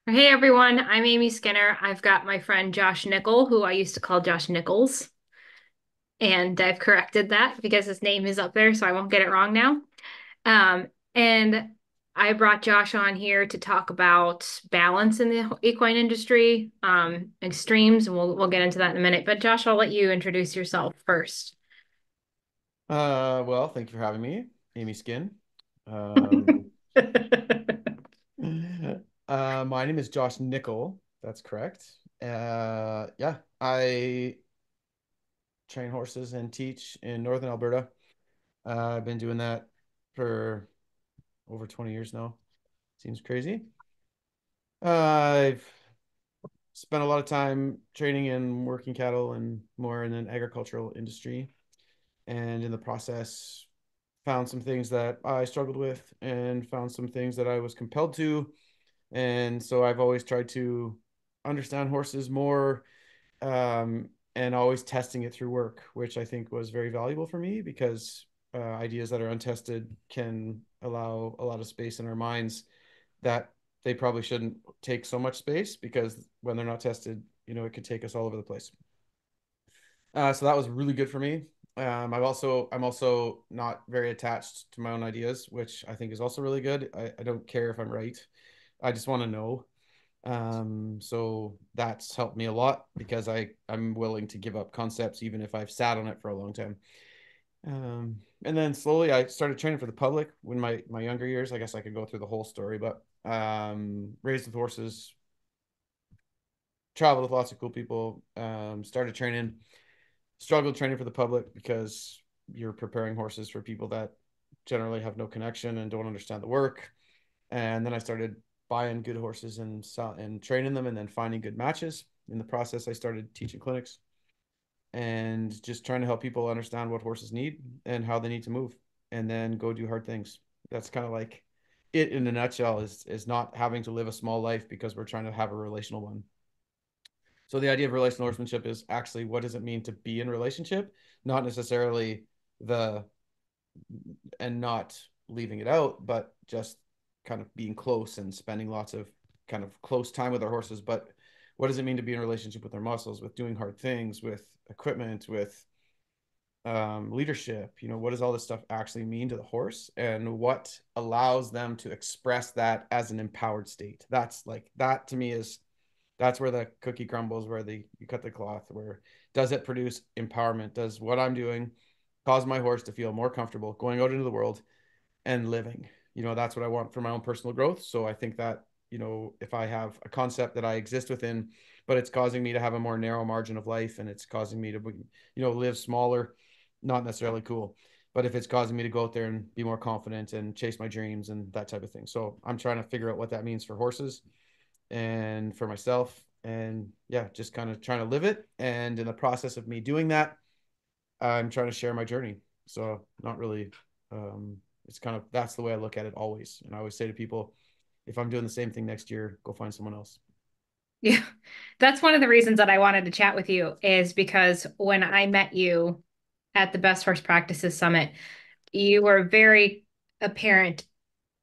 Hey everyone, I'm Amy Skinner. I've got my friend Josh Nichol, who I used to call Josh Nichols, and I've corrected that because his name is up there, so I won't get it wrong now. And I brought Josh on here to talk about balance in the equine industry, extremes, and we'll get into that in a minute. But Josh, I'll let you introduce yourself first. Well, thank you for having me, Amy Skin. Um, my name is Josh Nichol. That's correct. Yeah, I train horses and teach in Northern Alberta. I've been doing that for over 20 years now. Seems crazy. I've spent a lot of time training in working cattle and more in an agricultural industry, and in the process, found some things that I struggled with and found some things that I was compelled to. And so I've always tried to understand horses more, and always testing it through work, which I think was very valuable for me because ideas that are untested can allow a lot of space in our minds that they probably shouldn't take so much space because when they're not tested, it could take us all over the place. So that was really good for me. I'm also not very attached to my own ideas, which I think is also really good. I don't care if I'm right. I just want to know. So that's helped me a lot because I'm willing to give up concepts even if I've sat on it for a long time. And then slowly I started training for the public when my younger years. I guess I could go through the whole story, but raised with horses, traveled with lots of cool people, started training, struggled training for the public because you're preparing horses for people that generally have no connection and don't understand the work. And then I started buying good horses and training them and then finding good matches. In the process, I started teaching clinics and just trying to help people understand what horses need and how they need to move and then go do hard things. That's kind of like it in a nutshell is not having to live a small life because we're trying to have a relational one. So the idea of relational horsemanship is actually what does it mean to be in relationship, not necessarily the and not leaving it out, but just kind of being close and spending lots of kind of close time with our horses. But what does it mean to be in a relationship with our muscles, with doing hard things, with equipment, with leadership? What does all this stuff actually mean to the horse, and what allows them to express that as an empowered state? That's like that to me is that's where the cookie crumbles, where you cut the cloth. Where does it produce empowerment? Does what I'm doing cause my horse to feel more comfortable going out into the world and living? That's what I want for my own personal growth. So I think that, if I have a concept that I exist within, but it's causing me to have a more narrow margin of life and it's causing me to, live smaller, not necessarily cool. But if it's causing me to go out there and be more confident and chase my dreams and that type of thing. So I'm trying to figure out what that means for horses and for myself. And yeah, just kind of trying to live it. And in the process of me doing that, I'm trying to share my journey. So not really, it's kind of, that's the way I look at it always. And I always say to people, if I'm doing the same thing next year, go find someone else. Yeah, that's one of the reasons that I wanted to chat with you is because when I met you at the Best Horse Practices Summit, you were very apparent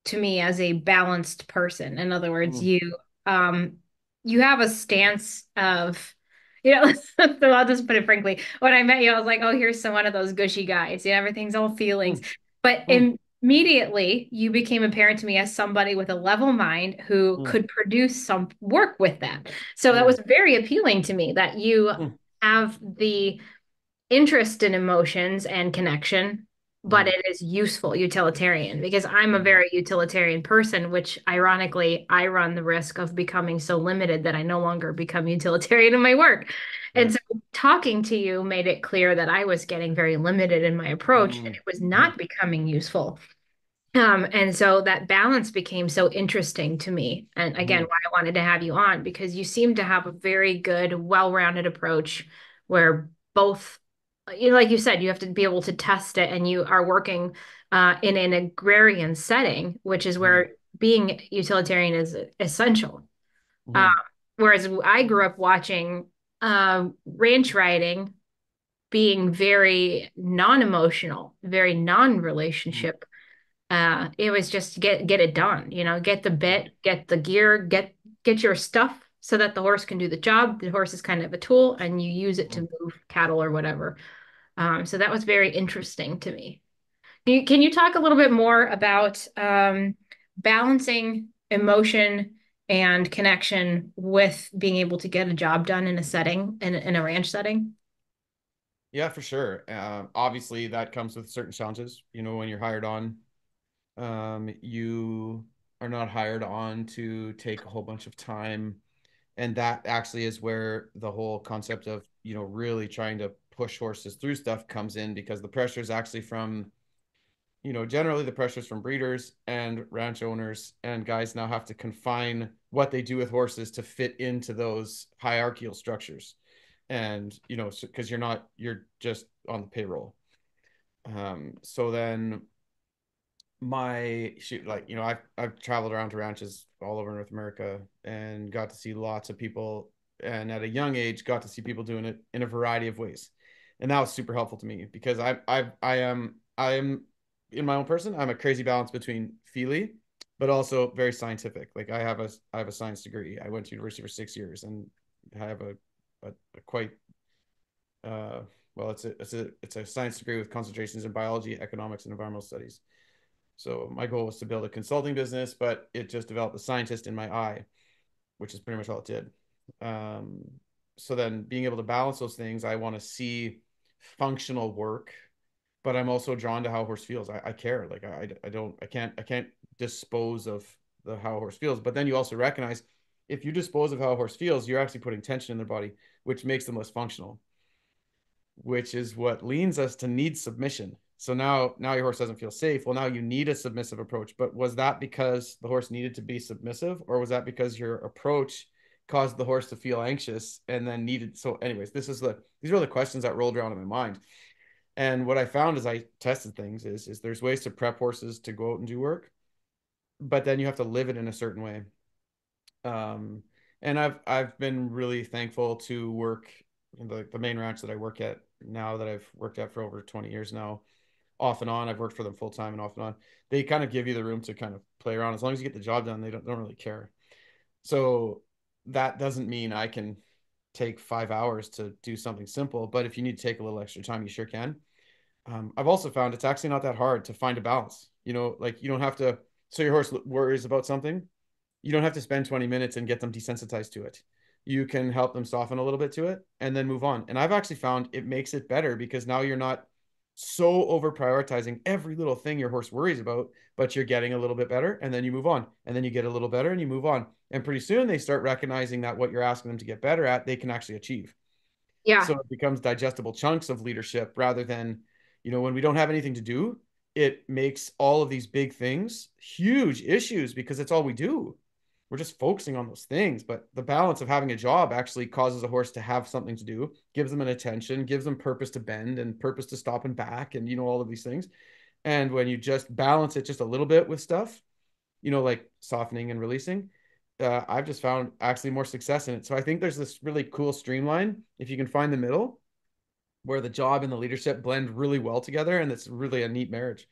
to me as a balanced person. In other words, Mm, um you have a stance of, so I'll just put it frankly. When I met you, I was like, oh, here's some one of those gushy guys. Everything's all feelings. mm, But mm, immediately you became apparent to me as somebody with a level mind who mm, could produce some work with that. So that mm, was very appealing to me that you mm, have the interest in emotions and connection, but mm, it is useful utilitarian because I'm a mm, very utilitarian person, which ironically, I run the risk of becoming so limited that I no longer become utilitarian in my work. And right. so talking to you made it clear that I was getting very limited in my approach and Mm, it was mm, not becoming useful. And so that balance became so interesting to me. And again, mm, why I wanted to have you on, because you seem to have a very good, well-rounded approach where both, like you said, you have to be able to test it and you are working in an agrarian setting, which is mm, where being utilitarian is essential. Uh, mm, whereas I grew up watching ranch riding being very non-emotional, very mm, non-relationship. It was just get it done, get the bit, get the gear, get get your stuff so that the horse can do the job. The horse is kind of a tool, and you use it to Mhm. move cattle or whatever. So that was very interesting to me. Can you talk a little bit more about balancing emotion and connection with being able to get a job done in a setting, in a ranch setting? Yeah, for sure. Obviously, that comes with certain challenges. When you're hired on, you are not hired on to take a whole bunch of time. And that actually is where the whole concept of, really trying to push horses through stuff comes in, because the pressure is actually from, generally the pressures from breeders and ranch owners, and guys now have to confine what they do with horses to fit into those hierarchical structures. And, because you're just on the payroll. So then my shoot, like, I've traveled around to ranches all over North America and got to see lots of people, and at a young age got to see people doing it in a variety of ways. And that was super helpful to me, because I am in my own person, I'm a crazy balance between feely but also very scientific. Like, I have a science degree. I went to university for 6 years, and I have a quite uh well, it's a science degree with concentrations in biology, economics, and environmental studies. So my goal was to build a consulting business, but it just developed a scientist in my eye, which is pretty much all it did. Um, so then being able to balance those things, I want to see functional work, but I'm also drawn to how a horse feels. I care. Like, I can't dispose of how a horse feels. But then you also recognize, if you dispose of how a horse feels, you're actually putting tension in their body, which makes them less functional, which is what leans us to need submission. So now your horse doesn't feel safe. Well, now you need a submissive approach. But was that because the horse needed to be submissive, or was that because your approach caused the horse to feel anxious and then needed? So, anyways, these are the questions that rolled around in my mind. And what I found as I tested things is there's ways to prep horses to go out and do work, but then you have to live it in a certain way. Um, and I've been really thankful to work in the main ranch that I work at now, that I've worked at for over 20 years now, off and on. I've worked for them full time and off and on. They kind of give you the room to kind of play around. As long as you get the job done, they don't really care. So that doesn't mean I can take 5 hours to do something simple, but if you need to take a little extra time, you sure can. I've also found it's actually not that hard to find a balance. Like, you don't have to. So your horse worries about something, you don't have to spend 20 minutes and get them desensitized to it. You can help them soften a little bit to it and then move on. And I've actually found it makes it better, because now you're not so over prioritizing every little thing your horse worries about, but you're getting a little bit better, and then you move on, and then you get a little better and you move on. And pretty soon they start recognizing that what you're asking them to get better at, they can actually achieve. Yeah. So it becomes digestible chunks of leadership, rather than, when we don't have anything to do, it makes all of these big things huge issues, because it's all we do. We're just focusing on those things. But the balance of having a job actually causes a horse to have something to do, gives them an attention, gives them purpose to bend and purpose to stop and back, and, all of these things. And when you just balance it just a little bit with stuff, like softening and releasing, I've just found actually more success in it. So I think there's this really cool streamline, if you can find the middle, where the job and the leadership blend really well together, and it's really a neat marriage.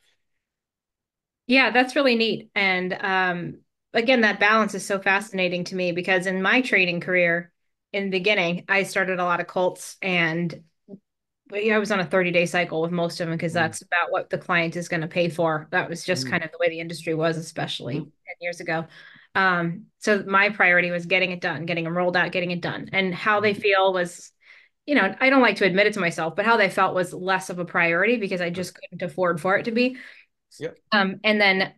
Yeah, that's really neat. And again, that balance is so fascinating to me because in my training career, in the beginning, I started a lot of colts and I was on a 30-day cycle with most of them because Mm-hmm. that's about what the client is going to pay for. That was just Mm-hmm. kind of the way the industry was, especially Mm-hmm. 10 years ago. So my priority was getting it done, getting them rolled out, getting it done. And how they feel was, I don't like to admit it to myself, but how they felt was less of a priority because I Sure. just couldn't afford for it to be. Yep. And then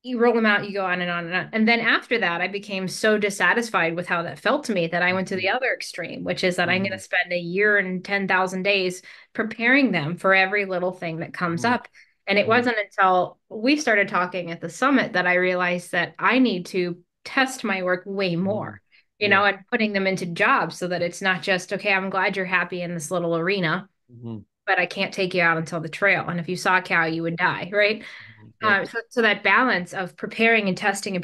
you roll them out, you go on and on and on. And then after that, I became so dissatisfied with how that felt to me that I went to Mm-hmm. the other extreme, which is that I'm going Mm-hmm. to spend a year and 10,000 days preparing them for every little thing that comes Mm-hmm. up. And it wasn't until we started talking at the summit that I realized that I need to test my work way Mm-hmm. more, Yeah. and putting them into jobs so that it's not just, okay, I'm glad you're happy in this little arena, Mm-hmm. but I can't take you out until the trail. And if you saw a cow, you would die, right? Right. So that balance of preparing and testing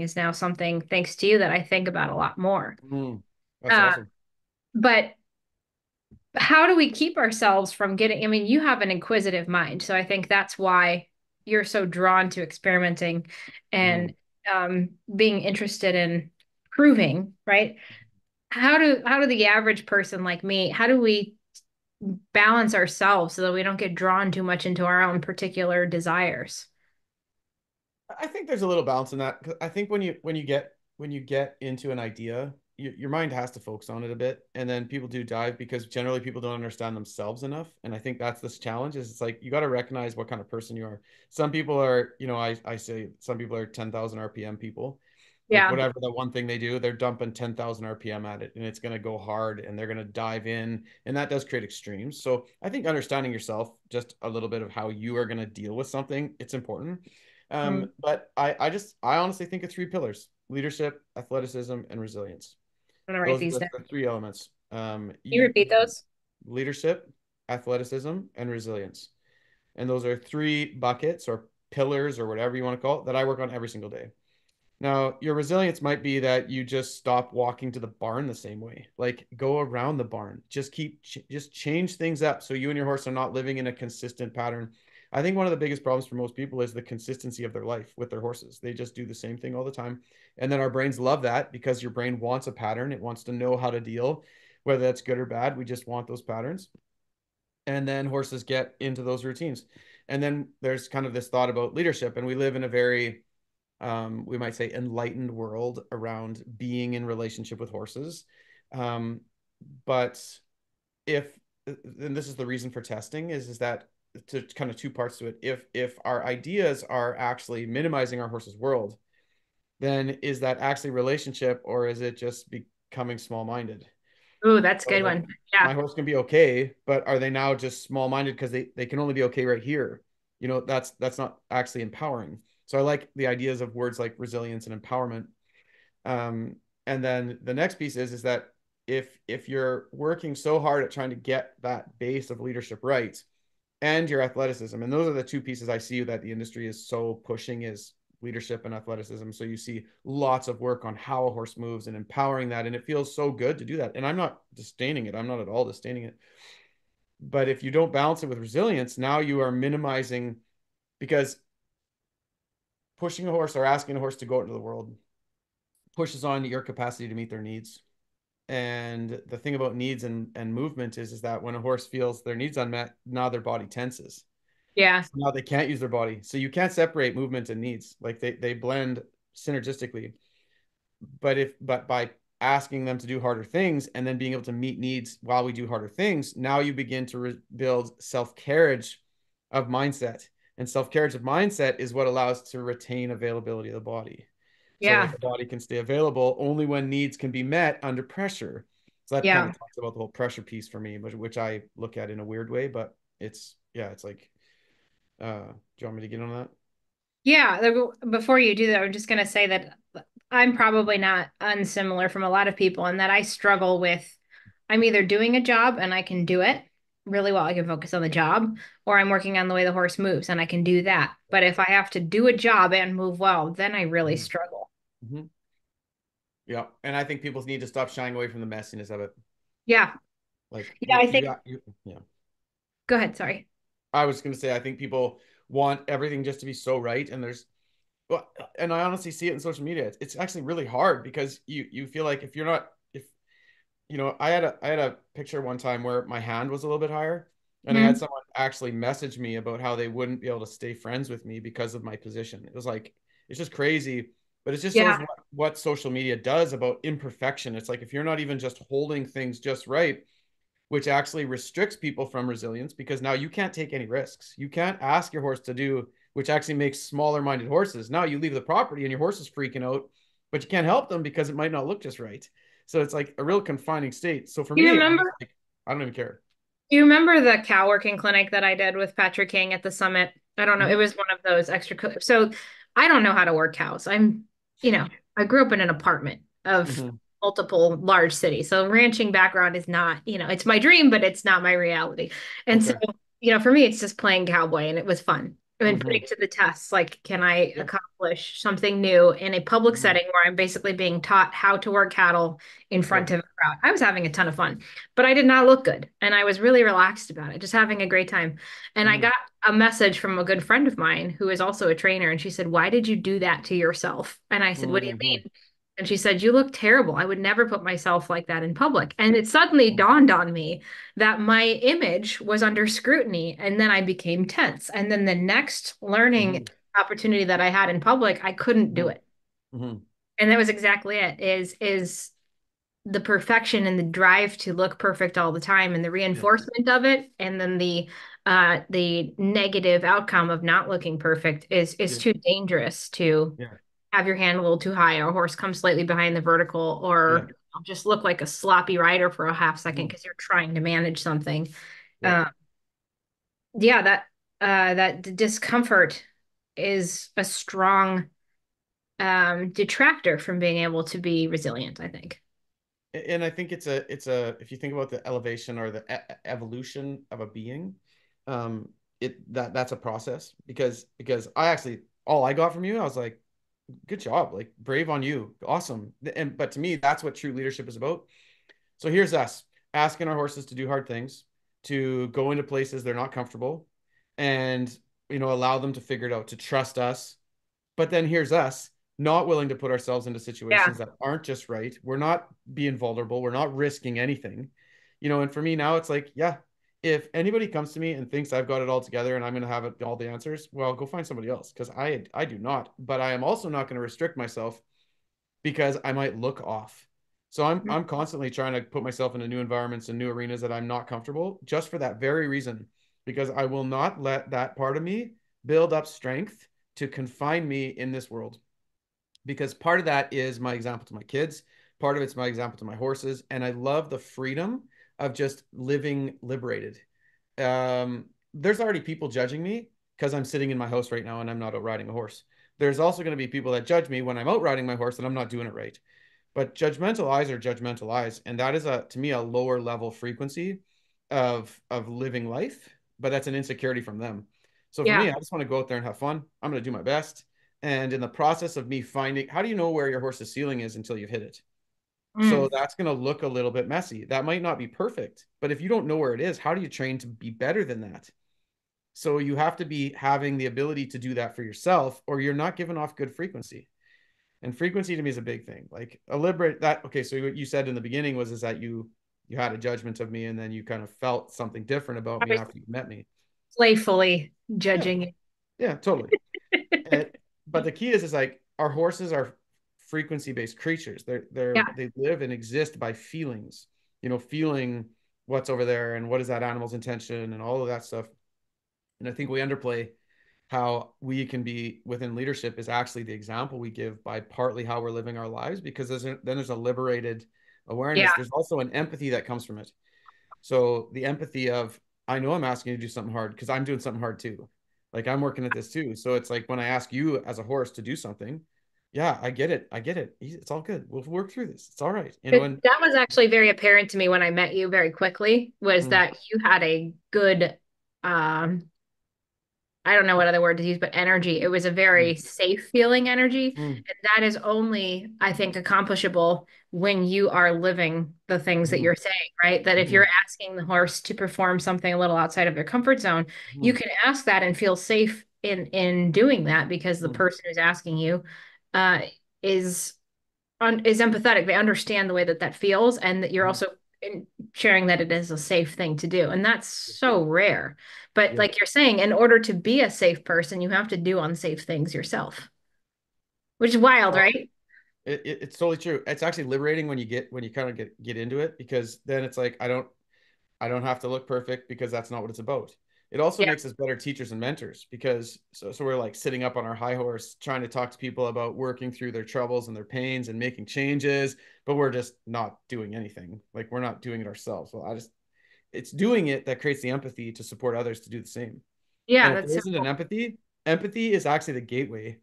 is now something, thanks to you, that I think about a lot more. Mm-hmm. That's Uh, awesome. but how do we keep ourselves from getting, I mean, you have an inquisitive mind. So I think that's why you're so drawn to experimenting Mm-hmm. and being interested in proving, right? How do the average person like me, how do we balance ourselves so that we don't get drawn too much into our own particular desires? I think there's a little balance in that. 'Cause I think when you get into an idea, your mind has to focus on it a bit, and then people do dive because generally people don't understand themselves enough. And I think that's this challenge is it's like you got to recognize what kind of person you are. Some people are, I say some people are 10,000 RPM people. Like Yeah, whatever the one thing they do, they're dumping 10,000 RPM at it and it's going to go hard and they're going to dive in. And that does create extremes. So I think understanding yourself, just a little bit of how you are going to deal with something, it's important. mm, But I honestly think of three pillars: leadership, athleticism, and resilience. I'm gonna write Those are these down. the three elements. Can you repeat those? Leadership, athleticism, and resilience. And those are three buckets or pillars or whatever you want to call it that I work on every single day. Now, your resilience might be that you just stop walking to the barn the same way. Like go around the barn. Just change things up so you and your horse are not living in a consistent pattern. I think one of the biggest problems for most people is the consistency of their life with their horses. They just do the same thing all the time. And then our brains love that because your brain wants a pattern. It wants to know how to deal, whether that's good or bad. We just want those patterns. And then horses get into those routines. And then there's kind of this thought about leadership. And we live in a very we might say enlightened world around being in relationship with horses. Um, but if and this is the reason for testing is that to kind of two parts to it. If our ideas are actually minimizing our horse's world, then is that actually relationship or is it just becoming small-minded? Ooh, that's a So good like one. my Yeah. horse can be okay, but are they now just small-minded because they can only be okay right here? That's not actually empowering. So I like the ideas of words like resilience and empowerment. Um, and then the next piece is that if you're working so hard at trying to get that base of leadership right, and your athleticism. And those are the two pieces I see that the industry is so pushing is leadership and athleticism. So you see lots of work on how a horse moves and empowering that. And it feels so good to do that. And I'm not disdaining it. I'm not at all disdaining it. But if you don't balance it with resilience, now you are minimizing because pushing a horse or asking a horse to go out into the world pushes on your capacity to meet their needs. And the thing about needs and movement is that when a horse feels their needs unmet, now their body tenses. Yeah. So now they can't use their body. So you can't separate movement and needs. Like they blend synergistically. But by asking them to do harder things and then being able to meet needs while we do harder things, now you begin to build self-carriage of mindset. And self-carriage of mindset is what allows to retain availability of the body. So like Yeah. the body can stay available only when needs can be met under pressure. So that kind Yeah. of talks about the whole pressure piece for me, which I look at in a weird way, but it's like do you want me to get on that? Yeah, before you do that, I'm just going to say that I'm probably not unsimilar from a lot of people in that I struggle with I'm either doing a job and I can do it really well, I can focus on the job, or I'm working on the way the horse moves and I can do that. But if I have to do a job and move well, then I really Mm-hmm. struggle. Mm-hmm. Yeah, and I think people need to stop shying away from the messiness of it. Yeah. Like Yeah, I think yeah. go ahead, sorry. I was gonna say I think people want everything just to be so right, and well, and I honestly see it in social media. It's actually really hard because you feel like if you're not if I had a picture one time where my hand was a little bit higher, and I had Mhm. someone actually message me about how they wouldn't be able to stay friends with me because of my position. It was like it's just crazy, but it just shows Yeah. what social media does about imperfection. It's like if you're not even just holding things just right, which actually restricts people from resilience because now you can't take any risks. You can't ask your horse to do, which actually makes smaller minded horses. Now you leave the property and your horse is freaking out, but you can't help them because it might not look just right. So it's like a real confining state. So for Do you me, I'm remember just like, I don't even care. Do you remember the cow working clinic that I did with Patrick King at the summit? I don't know. It Mm-hmm. was one of those extra. So I don't know how to work cows. I grew up in an apartment of Mm-hmm. multiple large cities. So ranching background is not, it's my dream, but it's not my reality. And so, Okay. for me, it's just playing cowboy and it was fun. and Hmm. putting to the test, like, can I Yeah. accomplish something new in a public Hmm. setting where I'm basically being taught how to work cattle in front Yep. of a crowd? I was having a ton of fun, but I did not look good. And I was really relaxed about it, just having a great time. And I Hmm. got a message from a good friend of mine who is also a trainer. And she said, "Why did you do that to yourself?" And I said, "What do you Hmm. mean?" And she said, "You look terrible. I would never put myself like that in public." And it suddenly dawned on me that my image was under scrutiny. And then I became tense. And then the next learning Hmm. opportunity that I had in public, I couldn't do Hmm. it. Hmm. And that was exactly it, is the perfection and the drive to look perfect all the time and the Yeah. reinforcement of it. And then the negative outcome of not looking perfect is Yeah. too dangerous to Yeah. have your hand a little too high or a horse come slightly behind the vertical Yeah. or just look like a sloppy rider for a half second Hmm. because you're trying to manage something. Yeah. Uh, yeah, that discomfort is a strong detractor from being able to be resilient, I think. And I think it's a if you think about the elevation or the evolution of a being, um, that's a process because I actually all I got from you, I was like, good job, like brave on you, awesome. And but to me, that's what true leadership is about. So here's us asking our horses to do hard things, to go into places they're not comfortable, and allow them to figure it out, to trust us. But then here's us not willing to put ourselves into Yeah. situations that aren't just right. We're not being vulnerable. We're not risking anything. And for me now, it's like, yeah, if anybody comes to me and thinks I've got it all together and I'm going to have all the answers, well, go find somebody else because I do not. But I am also not going to restrict myself because I might look off. So I'm constantly trying to put myself into new environments and new arenas that I'm not comfortable just for that very reason, because I will not let that part of me build up strength to confine me in this world. Because part of that is my example to my kids, part of it's my example to my horses, and I love the freedom of just living liberated. There's already people judging me because I'm sitting in my house right now and I'm not out riding a horse. There's also going to be people that judge me when I'm out riding my horse and I'm not doing it right. But judgmental eyes are judgmental eyes, and that is to me a lower level frequency of living life, but that's an insecurity from them. So for Yeah. me, I just want to go out there and have fun. I'm going to do my best. And in the process of me finding, how do you know where your horse's ceiling is until you've hit it? So Mm. that's going to look a little bit messy. That might not be perfect, but if you don't know where it is, how do you train to be better than that? So you have to be having the ability to do that for yourself, or you're not giving off good frequency. And frequency to me is a big thing. Like a liberate that. Okay, so what you said in the beginning was is that you had a judgment of me, and then you kind of felt something different about I me was after you met me. playfully Yeah, judging yeah, totally. And, but the key is like our horses are frequency based creatures. Yeah. They live and exist by feelings. Feeling what's over there and what is that animal's intention and all of that stuff. And I think we underplay how we can be within leadership is actually the example we give by partly how we're living our lives, because then there's a liberated awareness. Yeah. There's also an empathy that comes from it. So the empathy of, I know I'm asking you to do something hard because I'm doing something hard too. Like I'm working at this too. So it's like when I ask you as a horse to do something, yeah, I get it. I get it. It's all good. We'll work through this. It's all right. And That was actually very apparent to me when I met you very quickly, was mm, that you had a good I don't know what other word to use, but energy. It was a mm, very safe feeling energy. mm, And that is only, I think, accomplishable when you are living the things that mm, you're saying, right? That if mm, you're asking the horse to perform something a little outside of their comfort zone, you mm, can ask that and feel safe in doing that because the mm, person who's asking you uh, is is empathetic. They understand the way that that feels, and that you're mm, also sharing that it is a safe thing to do. And that's so rare. But yeah. like you're saying, in order to be a safe person, you have to do unsafe things yourself, which is wild, Well, right? it's totally true. It's actually liberating when you kind of get into it, because then it's like I don't have to look perfect because that's not what it's about. It also Yeah. makes us better teachers and mentors because so we're like sitting up on our high horse trying to talk to people about working through their troubles and their pains and making changes, but we're just not doing anything. Like we're not doing it ourselves. Well, it's doing it that creates the empathy to support others to do the same. Yeah, And if there that's isn't an simple. empathy is actually the gateway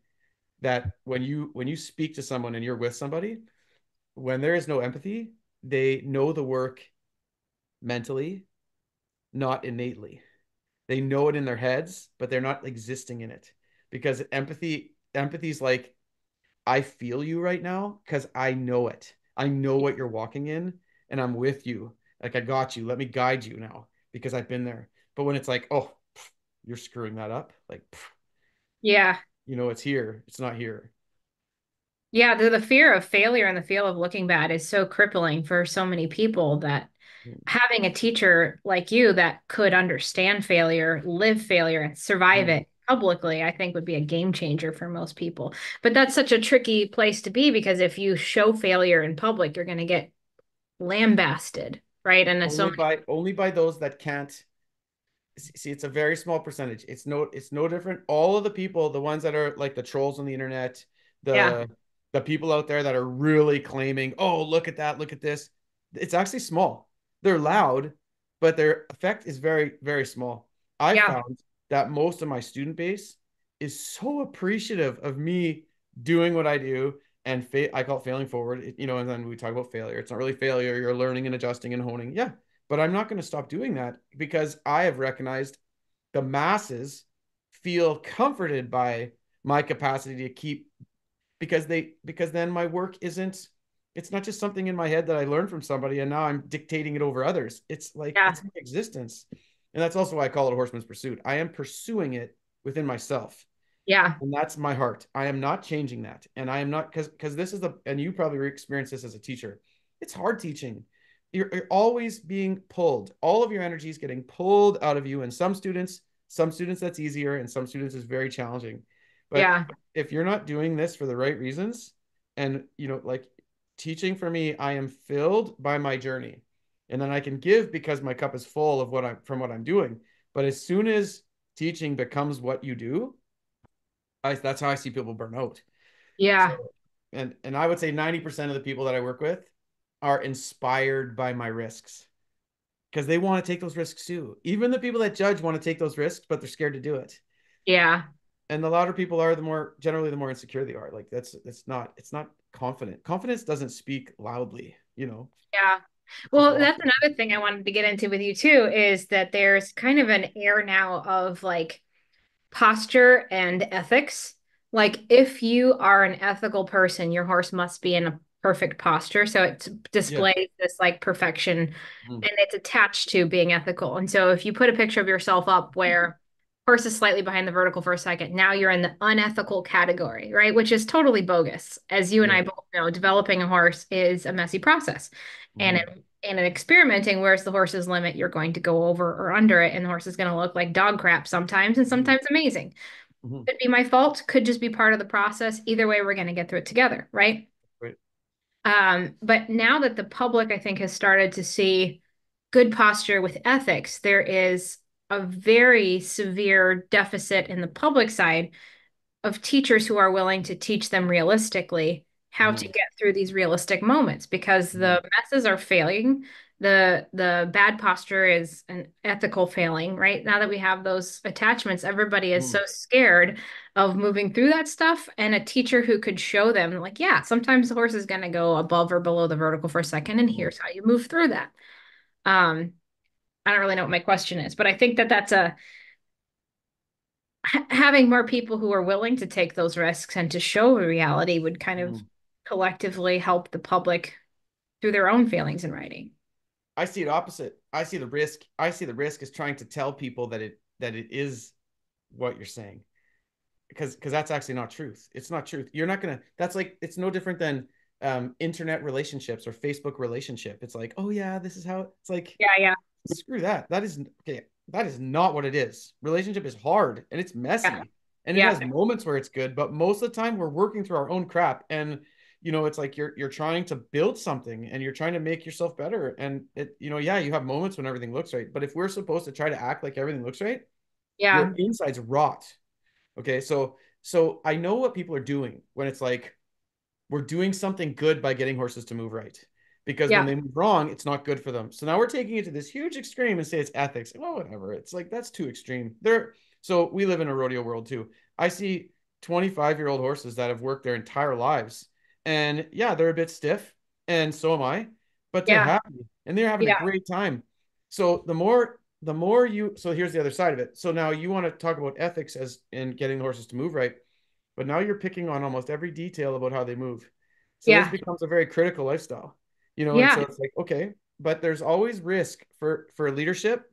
that when you speak to someone and you're with somebody, when there is no empathy, they know the work mentally, not innately. They know it in their heads, but they're not existing in it. Because empathy's like, I feel you right now because I know it. I know what you're walking in and I'm with you. Like I got you. Let me guide you now because I've been there. But when it's like, oh, you're screwing that up, like, Yeah. it's here. It's not here. Yeah, the fear of failure and the fear of looking bad is so crippling for so many people that having a teacher like you that could understand failure, live failure, and survive Mm. it publicly, I think would be a game changer for most people. But that's such a tricky place to be because if you show failure in public, you're going to get lambasted, right? And there's so Only many, by those that can't see. It's a very small percentage. It's no different. All of the people, the ones that are like the trolls on the internet, yeah, the people out there that are really claiming, oh, look at that, look at this. It's actually small. They're loud, but their effect is very, very small. I yeah, found that most of my student base is so appreciative of me doing what I do, and I call it failing forward. And then we talk about failure. It's not really failure. You're learning and adjusting and honing. Yeah, but I'm not going to stop doing that because I have recognized the masses feel comforted by my capacity to keep, because then my work isn't, it's not just something in my head that I learned from somebody and now I'm dictating it over others. It's like yeah, it's my existence. And that's also why I call it a horseman's pursuit. I am pursuing it within myself. yeah, And that's my heart. I am not changing that. And I am not, because this is and you probably experienced this as a teacher. It's hard teaching. You're always being pulled. All of your energy is getting pulled out of you. And some students that's easier, and some students is very challenging. But yeah, if you're not doing this for the right reasons, and like teaching for me, I am filled by my journey. And then I can give because my cup is full of what I'm doing. But as soon as teaching becomes what you do, that's how I see people burn out. So, yeah, and I would say 90% of the people that I work with are inspired by my risks because they want to take those risks too. Even the people that judge want to take those risks, but they're scared to do it. yeah, And the louder people are, the more insecure they are. Like it's not confident. Confidence doesn't speak loudly. yeah. Just Well, walk that's it. another thing I wanted to get into with you too, is that there's kind of an air now of like posture and ethics. Like if you are an ethical person, your horse must be in a perfect posture. So it Yeah. displays this like perfection Mm. and it's attached to being ethical. And so if you put a picture of yourself up where horse is slightly behind the vertical for a second, now you're in the unethical category, right? Which is totally bogus. As you and Yeah. I both know, developing a horse is a messy process. And Mm. in experimenting, where's the horse's limit, you're going to go over or under it, and the horse is going to look like dog crap sometimes and Mm. sometimes amazing. Mm. Could be my fault, could just be part of the process. Either way, we're going to get through it together, right? Right. But now that the public, I think, has started to see good posture with ethics, there is a very severe deficit in the public side of teachers who are willing to teach them realistically how to Mm. get through these realistic moments because Mm. the messes are failing. The bad posture is an ethical failing, right? Now that we have those attachments, everybody is so Mm. scared of moving through that stuff. And a teacher who could show them, like, yeah, sometimes the horse is going to go above or below the vertical for a second, and Mm. here's how you move through that. Um, I don't really know what my question is, but I think that that's a having more people who are willing to take those risks and to show reality would kind of Mm. collectively help the public through their own failings in writing. I see it opposite. I see the risk. I see the risk is trying to tell people that it is what you're saying, because that's actually not truth. It's not truth. You're not gonna. That's like it's no different than internet relationships or Facebook relationship. It's like, oh yeah, this is how it's like. Yeah, yeah, Screw that. That is okay. That is not what it is. Relationship is hard and it's yeah, messy and it yeah, has moments where it's good, but most of the time we're working through our own crap. And it's like you're trying to build something and you're trying to make yourself better. And yeah, you have moments when everything looks right. But if we're supposed to try to act like everything looks right, your yeah, insides rot. Okay, so I know what people are doing when it's like we're doing something good by getting horses to move right. Because when yeah, they move wrong, it's not good for them. So now we're taking it to this huge extreme and say it's ethics. Well, whatever. It's like that's too extreme. So we live in a rodeo world too. I see 25-year-old horses that have worked their entire lives. And yeah, they're a bit stiff, and so am I, but they're yeah, happy and they're having a yeah, great time. So the more the more you, so here's the other side of it. So now you want to talk about ethics as in getting the horses to move right, but now you're picking on almost every detail about how they move. So this Yeah. becomes a very critical lifestyle, and so Yeah. it's like, okay, but there's always risk for leadership,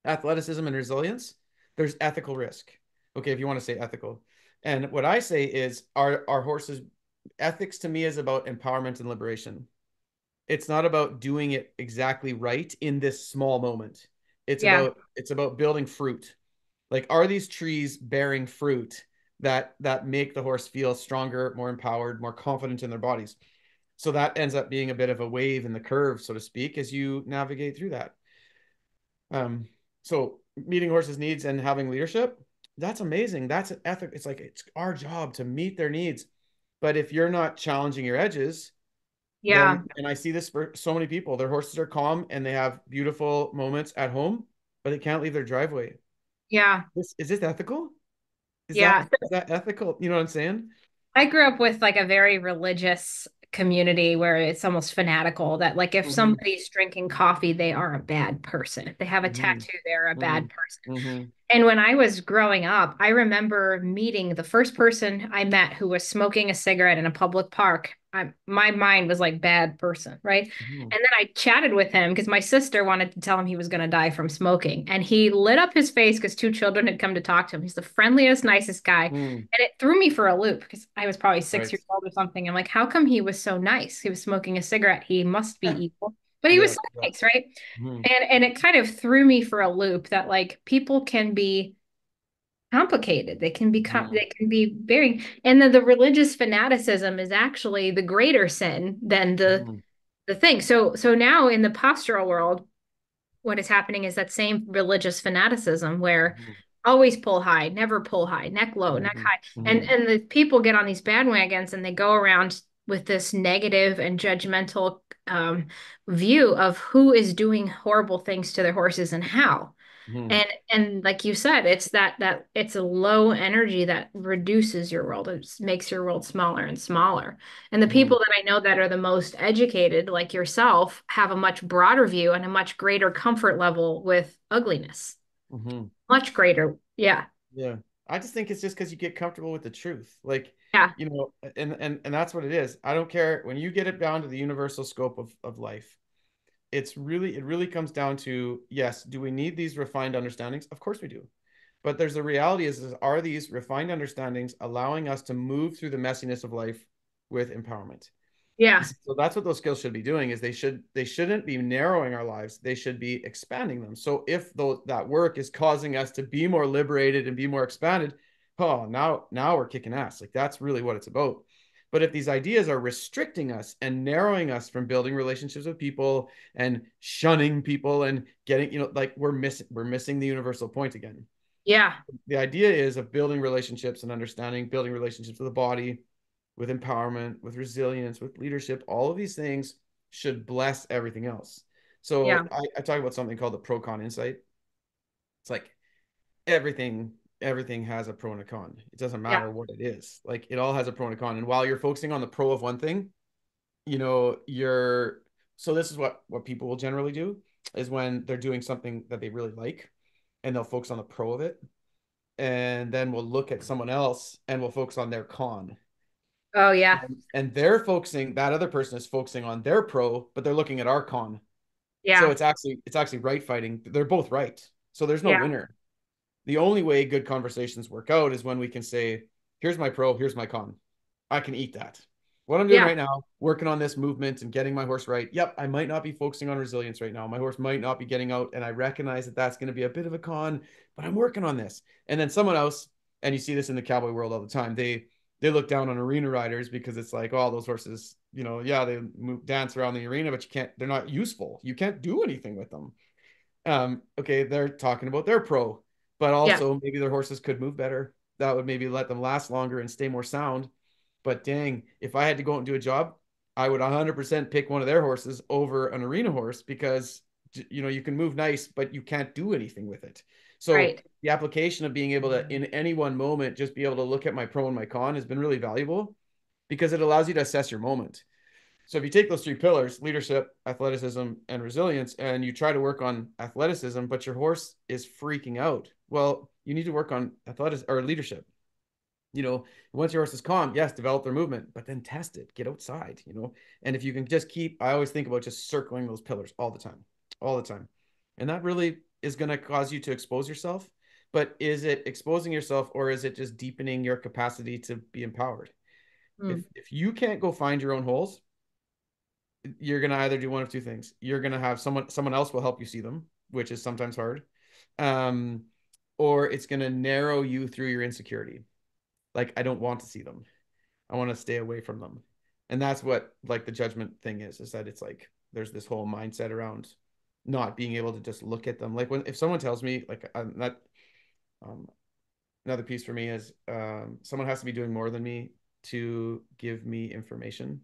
athleticism, and resilience. There's ethical risk. Okay, if you want to say ethical. And what I say is our horses ethics to me is about empowerment and liberation. It's not about doing it exactly right in this small moment. Yeah. It's about building fruit. Like, are these trees bearing fruit that make the horse feel stronger, more empowered, more confident in their bodies? So that ends up being a bit of a wave in the curve, so to speak, as you navigate through that. Um, so meeting horses' needs and having leadership, that's amazing. That's an ethic. It's like it's our job to meet their needs. But if you're not challenging your edges, Yeah. then, and I see this for so many people, their horses are calm and they have beautiful moments at home, but they can't leave their driveway. Yeah. Is this ethical? Is that Yeah. is that ethical? You know what I'm saying? I grew up with like a very religious community where it's almost fanatical that like if Mm-hmm. somebody's drinking coffee, they are a bad person. If they have a Mm-hmm. tattoo, they're a Mm-hmm. bad person. Mm-hmm. And when I was growing up, I remember meeting the first person I met who was smoking a cigarette in a public park. My mind was like bad person, right? Mm-hmm. And then I chatted with him because my sister wanted to tell him he was going to die from smoking. And he lit up his face because two children had come to talk to him. He's the friendliest, nicest guy. Mm. And it threw me for a loop because I was probably six Right. years old or something. I'm like, how come he was so nice? He was smoking a cigarette. He must be evil. But he was Yeah. so Yeah. nice, right? Mm-hmm. And it kind of threw me for a loop that like people can be complicated. Mm-hmm. They can be very, and then the religious fanaticism is actually the greater sin than Mm-hmm. the thing. So now in the postural world, what is happening is that same religious fanaticism where always pull high, never pull high, neck low, neck Mm-hmm. high. Mm-hmm. And the people get on these bandwagons and they go around with this negative and judgmental view of who is doing horrible things to their horses and how. Mm-hmm. And like you said, it's that it's a low energy that reduces your world. It just makes your world smaller and smaller. And the Mm-hmm. people that I know that are the most educated, like yourself, have a much broader view and a much greater comfort level with ugliness. Mm-hmm. Much greater. Yeah. Yeah. I just think it's just because you get comfortable with the truth. Like, Yeah. and that's what it is. I don't care when you get it down to the universal scope of life. It really comes down to, yes, do we need these refined understandings? Of course we do. But there's the reality is are these refined understandings allowing us to move through the messiness of life with empowerment? Yeah. So that's what those skills should be doing is they shouldn't be narrowing our lives. They should be expanding them. So if that work is causing us to be more liberated and be more expanded, oh, now we're kicking ass. Like that's really what it's about. But if these ideas are restricting us and narrowing us from building relationships with people and shunning people and getting, like we're missing the universal point again. Yeah. The idea is of building relationships and understanding, building relationships with the body, with empowerment, with resilience, with leadership. All of these things should bless everything else. Yeah. So I talk about something called the pro con insight. It's like everything has a pro and a con. It doesn't Yeah. matter what it is. Like it all has a pro and a con. And while you're focusing on the pro of one thing, you're so this is what people will generally do is when they're doing something that they really like and they'll focus on the pro of it and then we'll look at someone else and we'll focus on their con. Oh yeah. And they're focusing, that other person is focusing on their pro, but they're looking at our con. So Yeah. it's actually right fighting. They're both right. So there's no Yeah. winner. The only way good conversations work out is when we can say, here's my pro, here's my con. I can eat that. What I'm doing Yeah. right now, working on this movement and getting my horse right. Yep, I might not be focusing on resilience right now. My horse might not be getting out, and I recognize that that's going to be a bit of a con, but I'm working on this. And then someone else, and you see this in the cowboy world all the time. They look down on arena riders because it's like, oh, those horses, yeah, they dance around the arena, but you can't. They're not useful. You can't do anything with them. Okay, they're talking about their pro, but Yeah. also maybe their horses could move better. That would maybe let them last longer and stay more sound. But dang, if I had to go out and do a job, I would 100% pick one of their horses over an arena horse because you can move nice, but you can't do anything with it. So Right. the application of being able to in any one moment just be able to look at my pro and my con has been really valuable because it allows you to assess your moment. So if you take those three pillars, leadership, athleticism, and resilience, and you try to work on athleticism, but your horse is freaking out, well, you need to work on athleticism or leadership. Once your horse is calm, yes, develop their movement, but then test it, get outside. And if you can just I always think about just circling those pillars all the time, all the time. And that really is going to cause you to expose yourself. But is it exposing yourself or is it just deepening your capacity to be empowered? Mm. If you can't go find your own holes, you're going to either do one of two things. You're going to have someone else will help you see them, which is sometimes hard. Um, or it's going to narrow you through your insecurity. Like, I don't want to see them. I want to stay away from them. And that's what like the judgment thing is that it's like there's this whole mindset around not being able to just look at them. Like if someone tells me like I'm not um, another piece for me is someone has to be doing more than me to give me information.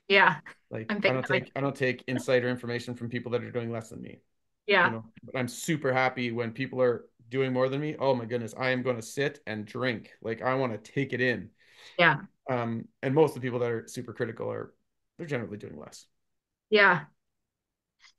Yeah. Like I'm big. I don't take insider information from people that are doing less than me. Yeah. But I'm super happy when people are doing more than me. Oh my goodness, I am going to sit and drink. Like I want to take it in. Yeah. And most of the people that are super critical they're generally doing less. Yeah.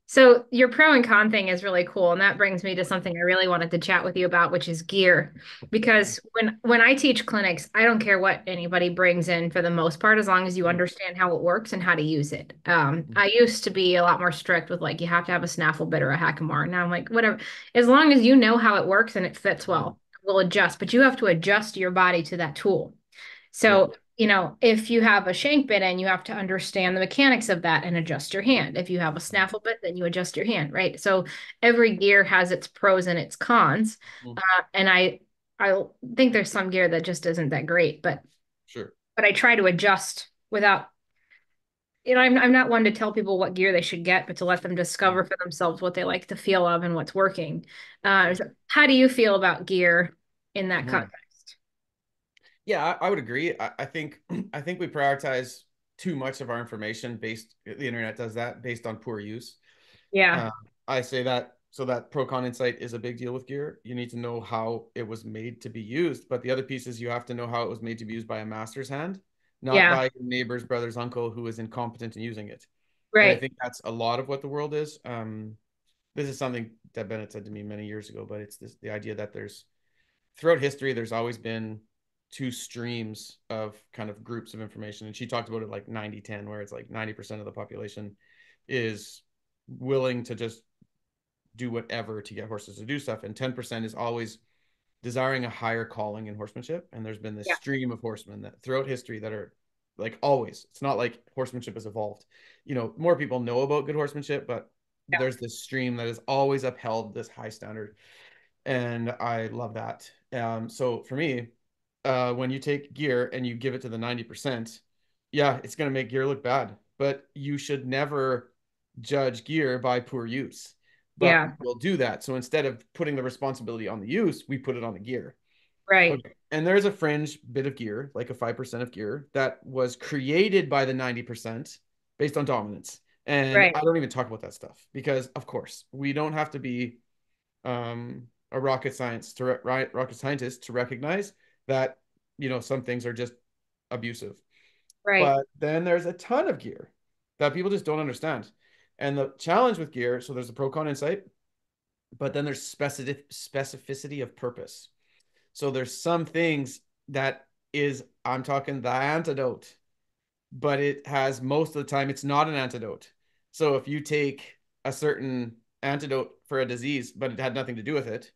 So your pro and con thing is really cool, and that brings me to something I really wanted to chat with you about, which is gear. Because when I teach clinics, I don't care what anybody brings in for the most part, as long as you Mhm. understand how it works and how to use it. Mhm. I used to be a lot more strict with like you have to have a snaffle bit or a hackamore. Now I'm like, whatever, as long as you know how it works and it fits Mhm. well, we'll adjust. But you have to adjust your body to that tool. Yeah. So, if you have a shank bit in, you have to understand the mechanics of that and adjust your hand. If you have a snaffle bit, then you adjust your hand, right? So every gear has its pros and its cons. Mhm. And I think there's some gear that just isn't that great, Sure. but I try to adjust without, I'm not one to tell people what gear they should get, but to let them Mhm. discover for themselves what they like the feel of and what's working. Sure. So how do you feel about gear in that Mhm. context? Yeah, I would agree. I think I think we prioritize too much of our information the internet does that based on poor use. Yeah, Uh, I say that so that pro con insight is a big deal with gear. You need to know how it was made to be used, but the other piece is you have to know how it was made to be used by a master's hand, not yeah, by your neighbor's brother's uncle who is incompetent in using it. And I right. think that's a lot of what the world is. This is something that Bennett said to me many years ago, but it's the idea that throughout history, there's always been two streams of kind of groups of information. And she talked about it like 90-10, where it's like 90% of the population is willing to just do whatever to get horses to do stuff. And 10% is always desiring a higher calling in horsemanship. And there's been this Yeah, stream of horsemen that throughout history that are like always, it's not like horsemanship has evolved. More people know about good horsemanship, but yeah, there's this stream that has always upheld this high standard, and I love that. So for me, when you take gear and you give it to the 90%, yeah, it's going to make gear look bad, but you should never judge gear by poor use. But yeah, we'll do that. So instead of putting the responsibility on the use, we put it on the gear. right, Okay. And there's a fringe bit of gear, like a 5% of gear, that was created by the 90% based on dominance. And right, I don't even talk about that stuff because, of course, we don't have to be a rocket scientist to recognize that some things are just abusive. right. But then there's a ton of gear that people just don't understand. And the challenge with gear, so there's the pro con insight, but then there's specificity of purpose. So there's some things that is, I'm talking the antidote, but it has most of the time it's not an antidote. So if you take a certain antidote for a disease, but it had nothing to do with it,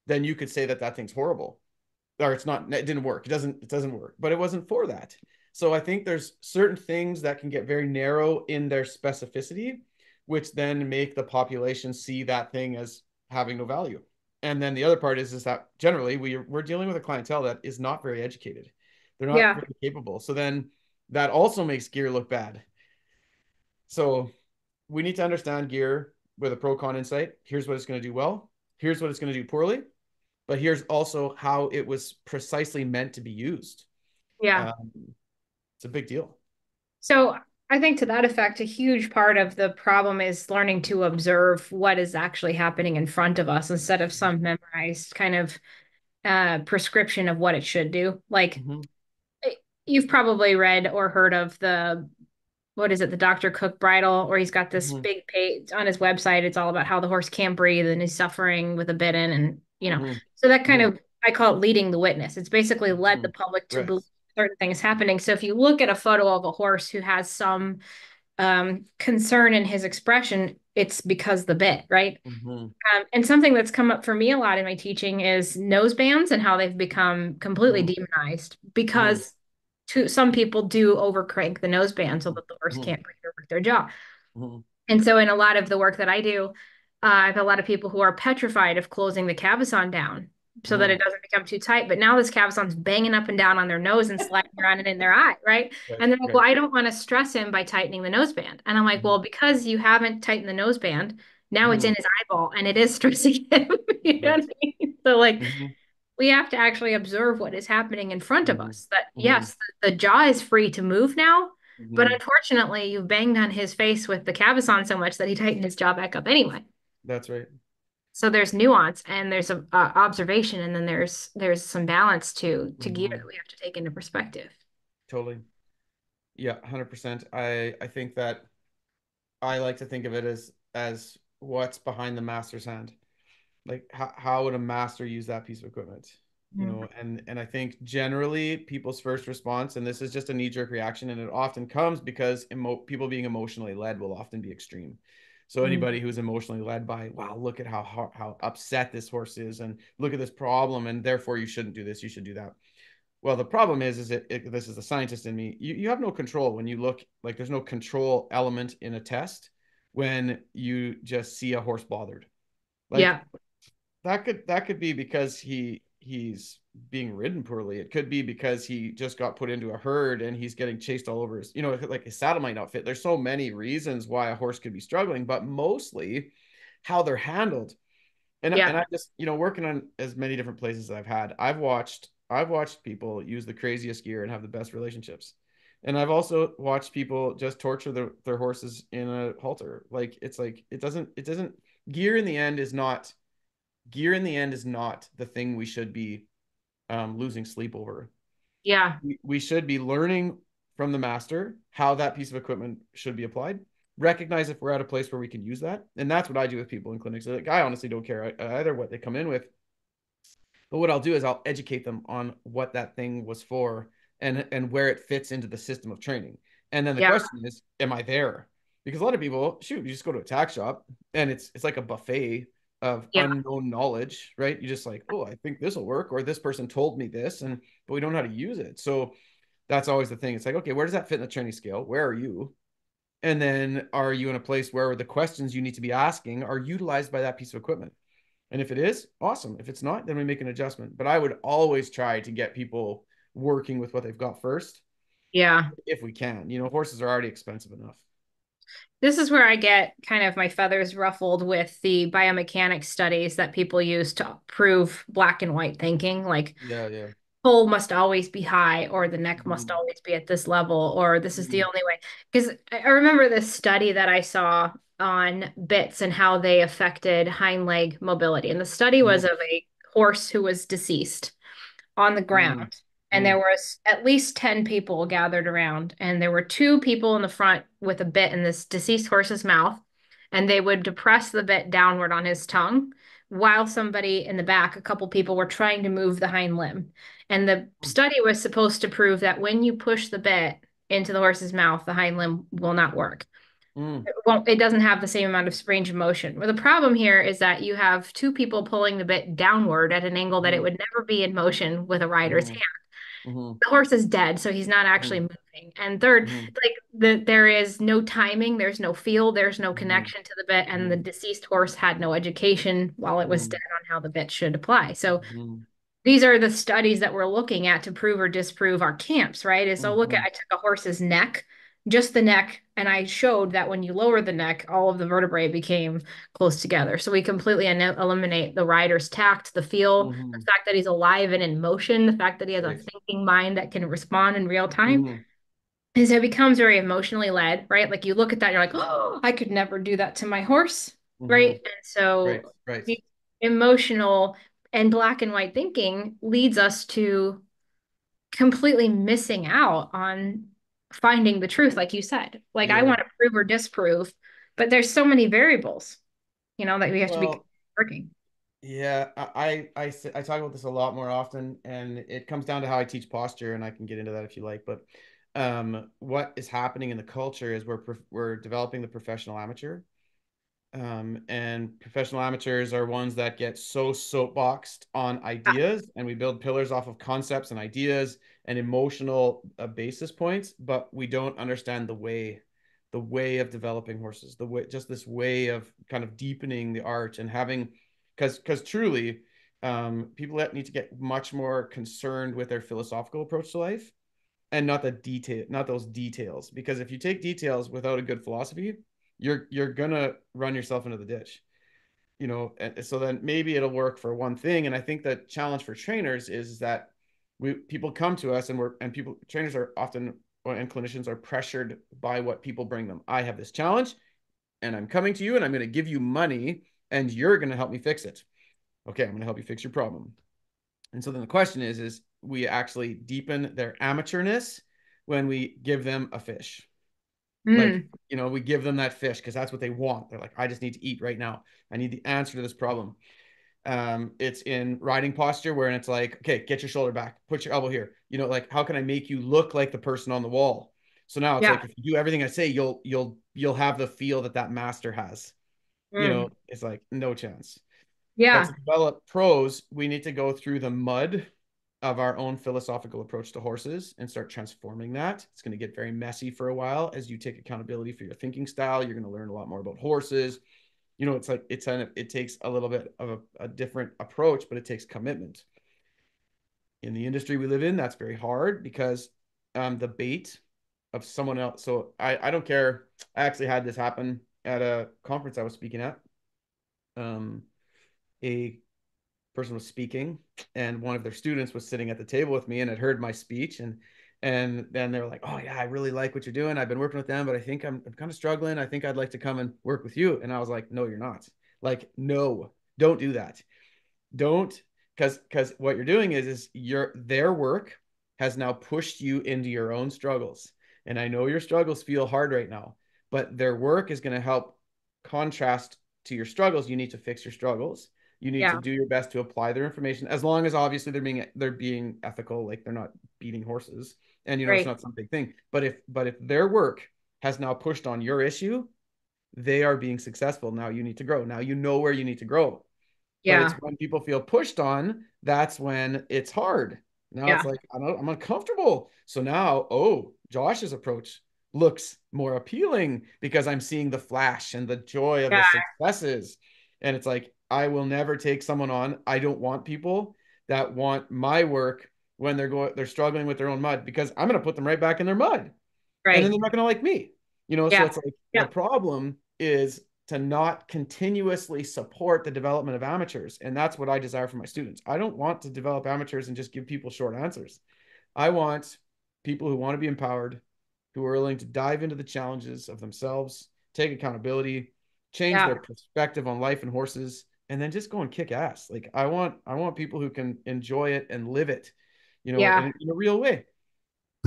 then you could say that that thing's horrible, or it didn't work. It doesn't work, but it wasn't for that. So I think there's certain things that can get very narrow in their specificity, which then make the population see that thing as having no value. And then the other part is that generally we're dealing with a clientele that is not very educated. They're not Yeah, very capable. So then that also makes gear look bad. So we need to understand gear with a pro con insight. Here's what it's going to do well. Here's what it's going to do poorly. But here's also how it was precisely meant to be used. yeah. Um, it's a big deal. So I think to that effect, a huge part of the problem is learning to observe what is actually happening in front of us instead of some memorized kind of prescription of what it should do. Like Mm-hmm. you've probably read or heard of the what is it, the Dr. Cook bridle, or he's got this Hmm. big page on his website. It's all about how the horse can't breathe and he's suffering with a bit in, and Hmm. so that kind Hmm. of, I call it leading the witness. It's basically led Hmm. the public to Right. believe certain things happening. So if you look at a photo of a horse who has some concern in his expression, it's because the bit, right? Hmm. And something that's come up for me a lot in my teaching is nose bands and how they've become completely Hmm. demonized Hmm. because some people do overcrank the nose band so that the horse Hmm. can't breathe or work their jaw. Hmm. And so in a lot of the work that I do, I have a lot of people who are petrified of closing the cavesson down so that it Hmm. doesn't become too tight. But now this cavesson's banging up and down on their nose and sliding around and in their eye, right? Right. And they're like, well, Right. I don't want to stress him by tightening the noseband. And I'm like, Hmm. well, because you haven't tightened the noseband, now it's Hmm. in his eyeball and it is stressing him. You know Right. what I mean? So like Hmm. we have to actually observe what is happening in front of Hmm. us. That Hmm. yes, the jaw is free to move now, but Hmm. unfortunately, you've banged on his face with the cavesson so much that he tightened his jaw back up anyway. That's right. So there's nuance and there's a observation, and then there's some balance to gear that Hmm. we have to take into perspective. Totally. Yeah, 100%. I think that I like to think of it as what's behind the master's hand. Like how would a master use that piece of equipment? You Mm. know, and I think generally people's first response, and this is just a knee-jerk reaction, and it often comes because people being emotionally led will often be extreme. So Mm. anybody who's emotionally led by, wow, look at how upset this horse is, and look at this problem, and therefore you shouldn't do this, you should do that. Well, the problem is this is the scientist in me. You have no control when you look like there's no control element in a test when you just see a horse bothered. Like Yeah, that could be because he's being ridden poorly. It could be because he just got put into a herd and he's getting chased all over his, like his saddle might not fit. There's so many reasons why a horse could be struggling, but mostly how they're handled. And yeah, I just, working on as many different places as I've had, I've watched people use the craziest gear and have the best relationships. And I've also watched people just torture their horses in a halter. Like it doesn't gear in the end is not the thing we should be losing sleep over. yeah, We should be learning from the master how that piece of equipment should be applied. Recognize if we're at a place where we can use that, and that's what I do with people in clinics. Like, I honestly don't care either what they come in with, but what I'll do is I'll educate them on what that thing was for and where it fits into the system of training. And then the yeah, question is, am I there? Because a lot of people, shoot, you just go to a tack shop and it's like a buffet of yeah, unknown knowledge, right? You just like, oh, I think this will work, or this person told me this, and but we don't know how to use it. So that's always the thing. It's like, okay, where does that fit in the training scale? Where are you? And then are you in a place where the questions you need to be asking are utilized by that piece of equipment? And if it is, awesome. If it's not, then we make an adjustment. But I would always try to get people working with what they've got first, yeah. if we can. Horses are already expensive enough. This is where I get kind of my feathers ruffled with the biomechanics studies that people use to prove black and white thinking. Like Yeah, yeah. pull must always be high, or the neck must Mm-hmm. always be at this level, or this is the Mm-hmm. only way. Because I remember this study that I saw on bits and how they affected hind leg mobility. And the study was of a horse who was deceased on the Mm-hmm. ground. And there was at least 10 people gathered around. And there were two people in the front with a bit in this deceased horse's mouth. And they would depress the bit downward on his tongue while somebody in the back, a couple people, were trying to move the hind limb. And the study was supposed to prove that when you push the bit into the horse's mouth, the hind limb will not work. Mm-hmm. It doesn't have the same amount of range of motion. Well, the problem here is that you have two people pulling the bit downward at an angle that it would never be in motion with a rider's hand. Mm-hmm. The horse is dead, so he's not actually moving. And third, Mm-hmm. like there is no timing, there's no feel, there's no connection to the bit, and the deceased horse had no education while it was dead on how the bit should apply. So these are the studies that we're looking at to prove or disprove our camps, right? Is so look at, Mm-hmm. I took a horse's neck, just the neck, and I showed that when you lower the neck, all of the vertebrae became close together. So we completely eliminate the rider's tact, the feel, the Mm-hmm. fact that he's alive and in motion, the fact that he has a Right. thinking mind that can respond in real time. Mm-hmm. And so it becomes very emotionally led, right? Like you look at that, you're like, oh, I could never do that to my horse, right? Mm-hmm. And Right. so Right. the emotional and black and white thinking leads us to completely missing out on finding the truth, like you said. Like I Yeah. want to prove or disprove, but there's so many variables, that we have to be Well, working. yeah, I talk about this a lot more often, and it comes down to how I teach posture, and I can get into that if you like. But what is happening in the culture is we're developing the professional amateur. And professional amateurs are ones that get so soapboxed on Yeah. ideas, and we build pillars off of concepts and ideas and emotional basis points, but we don't understand the way of developing horses, the way, just this way of kind of deepening the art and having, because truly, people that need to get much more concerned with their philosophical approach to life and not those details. Because if you take details without a good philosophy, you're gonna run yourself into the ditch. And so then maybe it'll work for one thing. And I think the challenge for trainers is that we people come to us, and people trainers are often, and clinicians are pressured by what people bring them. I have this challenge and I'm coming to you and I'm going to give you money and you're going to help me fix it. Okay, I'm going to help you fix your problem. And so then the question is we actually deepen their amateurness when we give them a fish. Like, Mm, we give them that fish because that's what they want. They're like, I just need to eat right now. I need the answer to this problem. It's in riding posture where it's like, okay, get your shoulder back, put your elbow here. Like, how can I make you look like the person on the wall? So now it's yeah. like, if you do everything I say, you'll have the feel that master has. Mm, It's like no chance. But yeah. to develop pros, we need to go through the mud of our own philosophical approach to horses and start transforming that. It's going to get very messy for a while as you take accountability for your thinking style. You're going to learn a lot more about horses. It's like it takes a little bit of a different approach, but it takes commitment. In the industry we live in, that's very hard because the bait of someone else. So I don't care. I actually had this happen at a conference I was speaking at. Um, a person was speaking and one of their students was sitting at the table with me and had heard my speech, and then they were like, oh yeah, I really like what you're doing. I've been working with them, but I think I'm kind of struggling. I think I'd like to come and work with you. And I was like, no, you're not. Like, no, don't do that. Don't, because what you're doing is their work has now pushed you into your own struggles. And I know your struggles feel hard right now, but their work is going to help contrast to your struggles. You need to fix your struggles. You need to Yeah. do your best to apply their information, as long as obviously they're being ethical, like they're not beating horses, and it's Right. not some big thing. But if their work has now pushed on your issue, they are being successful. Now you need to grow. Now you know where you need to grow. But it's Yeah. when people feel pushed on, that's when it's hard. Now it's Yeah. like, I'm uncomfortable. So now, oh, Josh's approach looks more appealing because I'm seeing the flash and the joy of the Yeah. successes. And it's like, I will never take someone on. I don't want people that want my work when they're struggling with their own mud, because I'm going to put them right back in their mud, and then Right. they're not going to like me. So Yeah. it's like the Yeah. problem is to not continuously support the development of amateurs. And that's what I desire for my students. I don't want to develop amateurs and just give people short answers. I want people who want to be empowered, who are willing to dive into the challenges of themselves, take accountability, change Yeah. their perspective on life and horses, and then just go and kick ass. Like, I want people who can enjoy it and live it, Yeah. in a real way.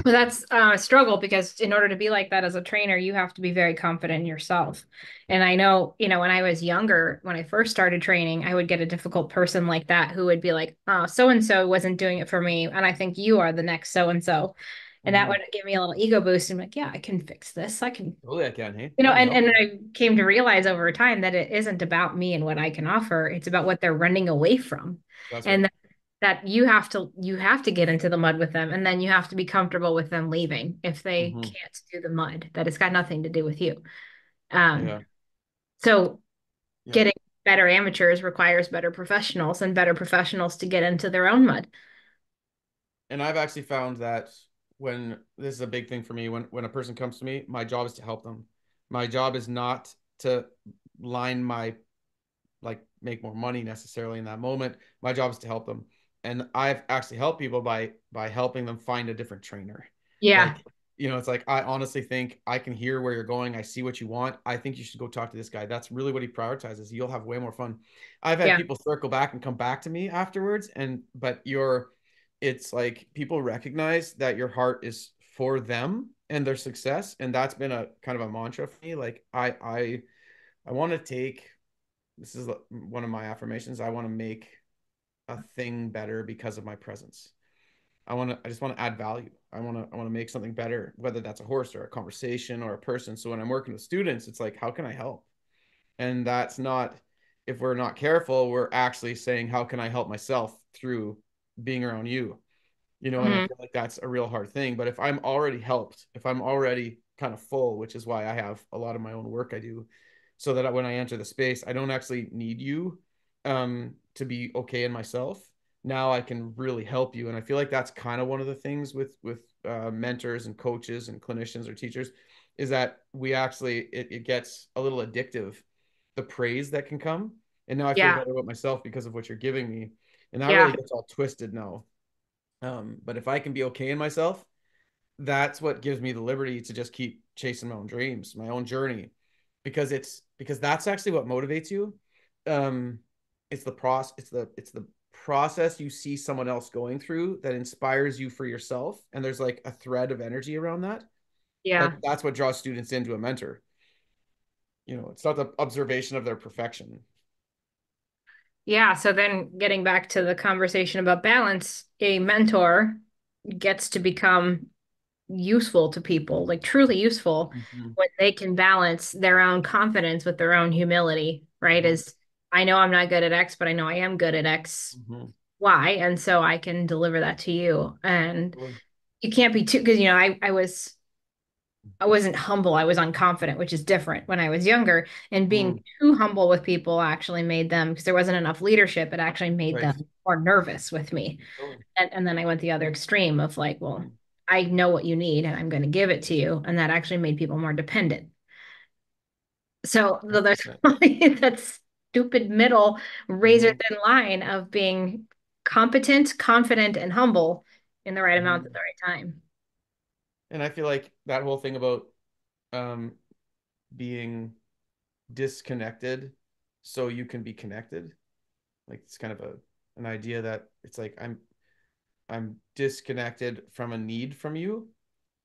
But that's a struggle because in order to be like that as a trainer, you have to be very confident in yourself. And I know, when I was younger, when I first started training, I would get a difficult person like that who would be like, oh, so and so wasn't doing it for me. And I think you are the next so and so. And that Mm-hmm. would give me a little ego boost. I'm like, yeah, I can fix this. I can, Totally, I can. Hey, you know, let me and, help and you. I came to realize over time that it isn't about me and what I can offer. It's about what they're running away from. That's right. And that you have to get into the mud with them, and then you have to be comfortable with them leaving if they Mm-hmm. can't do the mud. That it's got nothing to do with you. Um, Yeah. so Yeah. getting better amateurs requires better professionals and better professionals to get into their own mud. And I've actually found that when this is a big thing for me, when a person comes to me, my job is to help them. My job is not to line my like make more money necessarily in that moment. My job is to help them. And I've actually helped people by helping them find a different trainer. Yeah, Like, it's like, I honestly think I can hear where you're going. I see what you want. I think you should go talk to this guy. That's really what he prioritizes. You'll have way more fun. I've had yeah, people circle back and come back to me afterwards, but it's like people recognize that your heart is for them and their success. And that's been a kind of a mantra for me. Like I want to take, this is one of my affirmations. I want to make a thing better because of my presence. I just want to add value. I want to make something better, whether that's a horse or a conversation or a person. So when I'm working with students, it's like, how can I help? And that's not, if we're not careful, we're actually saying, how can I help myself through being around you? And I Mhm. feel like that's a real hard thing. But if I'm already helped, if I'm already kind of full, which is why I have a lot of my own work I do, so that when I enter the space, I don't actually need you to be okay in myself. Now I can really help you, and I feel like that's kind of one of the things with mentors and coaches and clinicians or teachers is that we actually it gets a little addictive, the praise that can come, and now I feel Yeah. better about myself because of what you're giving me, and that really Yeah. gets all twisted now. But if I can be okay in myself, that's what gives me the liberty to just keep chasing my own dreams, my own journey, because that's actually what motivates you. Um, it's the process you see someone else going through that inspires you for yourself, and there's like a thread of energy around that. Yeah. That's what draws students into a mentor. It's not the observation of their perfection. Yeah. So then getting back to the conversation about balance, a mentor gets to become useful to people, like truly useful, Mhm. when they can balance their own confidence with their own humility, right? Mhm. Is I know I'm not good at X, but I know I am good at X, Mhm. Y, and so I can deliver that to you. And Totally. you can't be too, because I wasn't humble, I was unconfident, which is different when I was younger. And being Mm. too humble with people actually made them, because there wasn't enough leadership, it actually made Right. them more nervous with me. Totally. And then I went the other extreme of like, well, Mhm. I know what you need and I'm going to give it to you. And that actually made people more dependent. So there's 100%. that stupid middle razor Mhm. thin line of being competent, confident, and humble in the right amount at Mhm. the right time. And I feel like that whole thing about um, being disconnected so you can be connected, like it's kind of an idea that it's like I'm disconnected from a need from you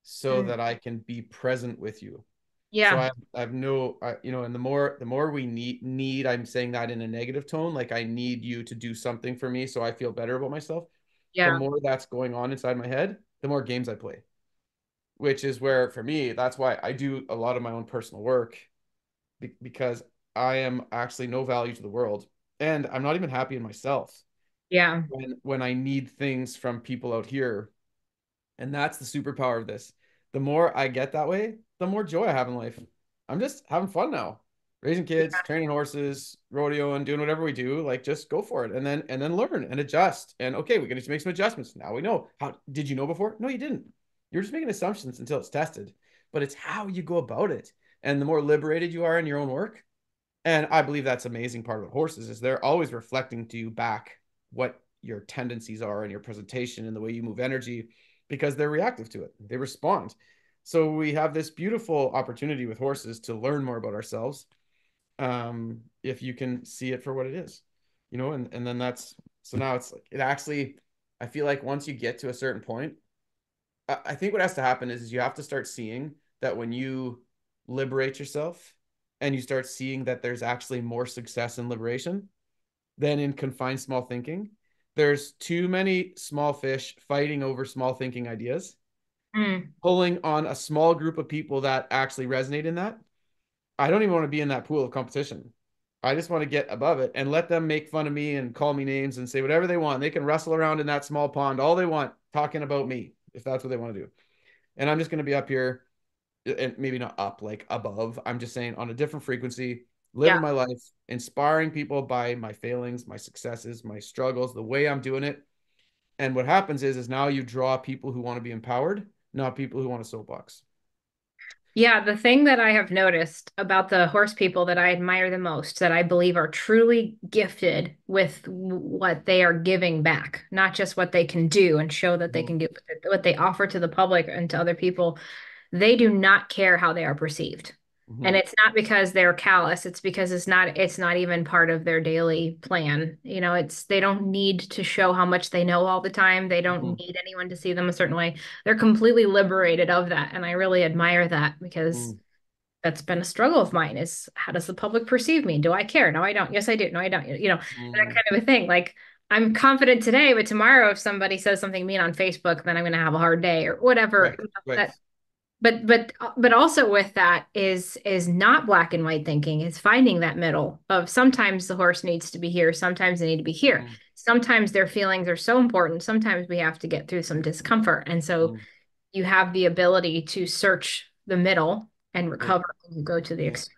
so Mm. that I can be present with you. So Yeah, I have no, and the more we need, I'm saying that in a negative tone, like I need you to do something for me so I feel better about myself. The yeah, more that's going on inside my head, the more games I play, which is where for me, that's why I do a lot of my own personal work because I am actually no value to the world, and I'm not even happy in myself yeah, when I need things from people out here. And that's the superpower of this. The more I get that way, the more joy I have in life. I'm just having fun now. Raising kids, yeah, training horses, rodeo, and doing whatever we do, like just go for it and then learn and adjust. And okay, we're gonna make some adjustments. Now we know. How did you know before? No, you didn't. You're just making assumptions until it's tested. But it's how you go about it. And the more liberated you are in your own work, and I believe that's amazing part about horses is they're always reflecting to you back what your tendencies are and your presentation and the way you move energy because they're reactive to it. They respond. So we have this beautiful opportunity with horses to learn more about ourselves if you can see it for what it is, and then that's so now it's like it actually I feel like once you get to a certain point, I think what has to happen is you have to start seeing that when you liberate yourself and you start seeing that there's actually more success in liberation than in confined small thinking. There's too many small fish fighting over small thinking ideas, mm, pulling on a small group of people that actually resonate in that. I don't even want to be in that pool of competition. I just want to get above it and let them make fun of me and call me names and say whatever they want. They can wrestle around in that small pond all they want, talking about me, if that's what they want to do. And I'm just going to be up here and maybe not up like above. I'm just saying on a different frequency, yeah. living my life, inspiring people by my failings, my successes, my struggles, the way I'm doing it. And what happens is now you draw people who want to be empowered, not people who want a soapbox. Yeah, the thing that I have noticed about the horse people that I admire the most, that I believe are truly gifted with what they are giving back, not just what they can do and show that they Mm-hmm. can do, but what they offer to the public and to other people, they do not care how they are perceived. And Hmm. it's not because they're callous, it's because it's not even part of their daily plan. It's they don't need to show how much they know all the time. They don't Hmm. need anyone to see them a certain way. They're completely liberated of that, and I really admire that because Hmm. that's been a struggle of mine is how does the public perceive me? Do I care? No, I don't. Yes, I do. No, I don't. That Hmm. kind of a thing. Like I'm confident today, but tomorrow if somebody says something mean on Facebook, then I'm going to have a hard day or whatever. Right. Right. That but also with that is not black and white thinking. It's finding that middle of sometimes the horse needs to be here, sometimes they need to be here. Hmm. Sometimes their feelings are so important. Sometimes we have to get through some discomfort. And so Hmm. you have the ability to search the middle and Yeah. recover when you go to the Yeah. extreme.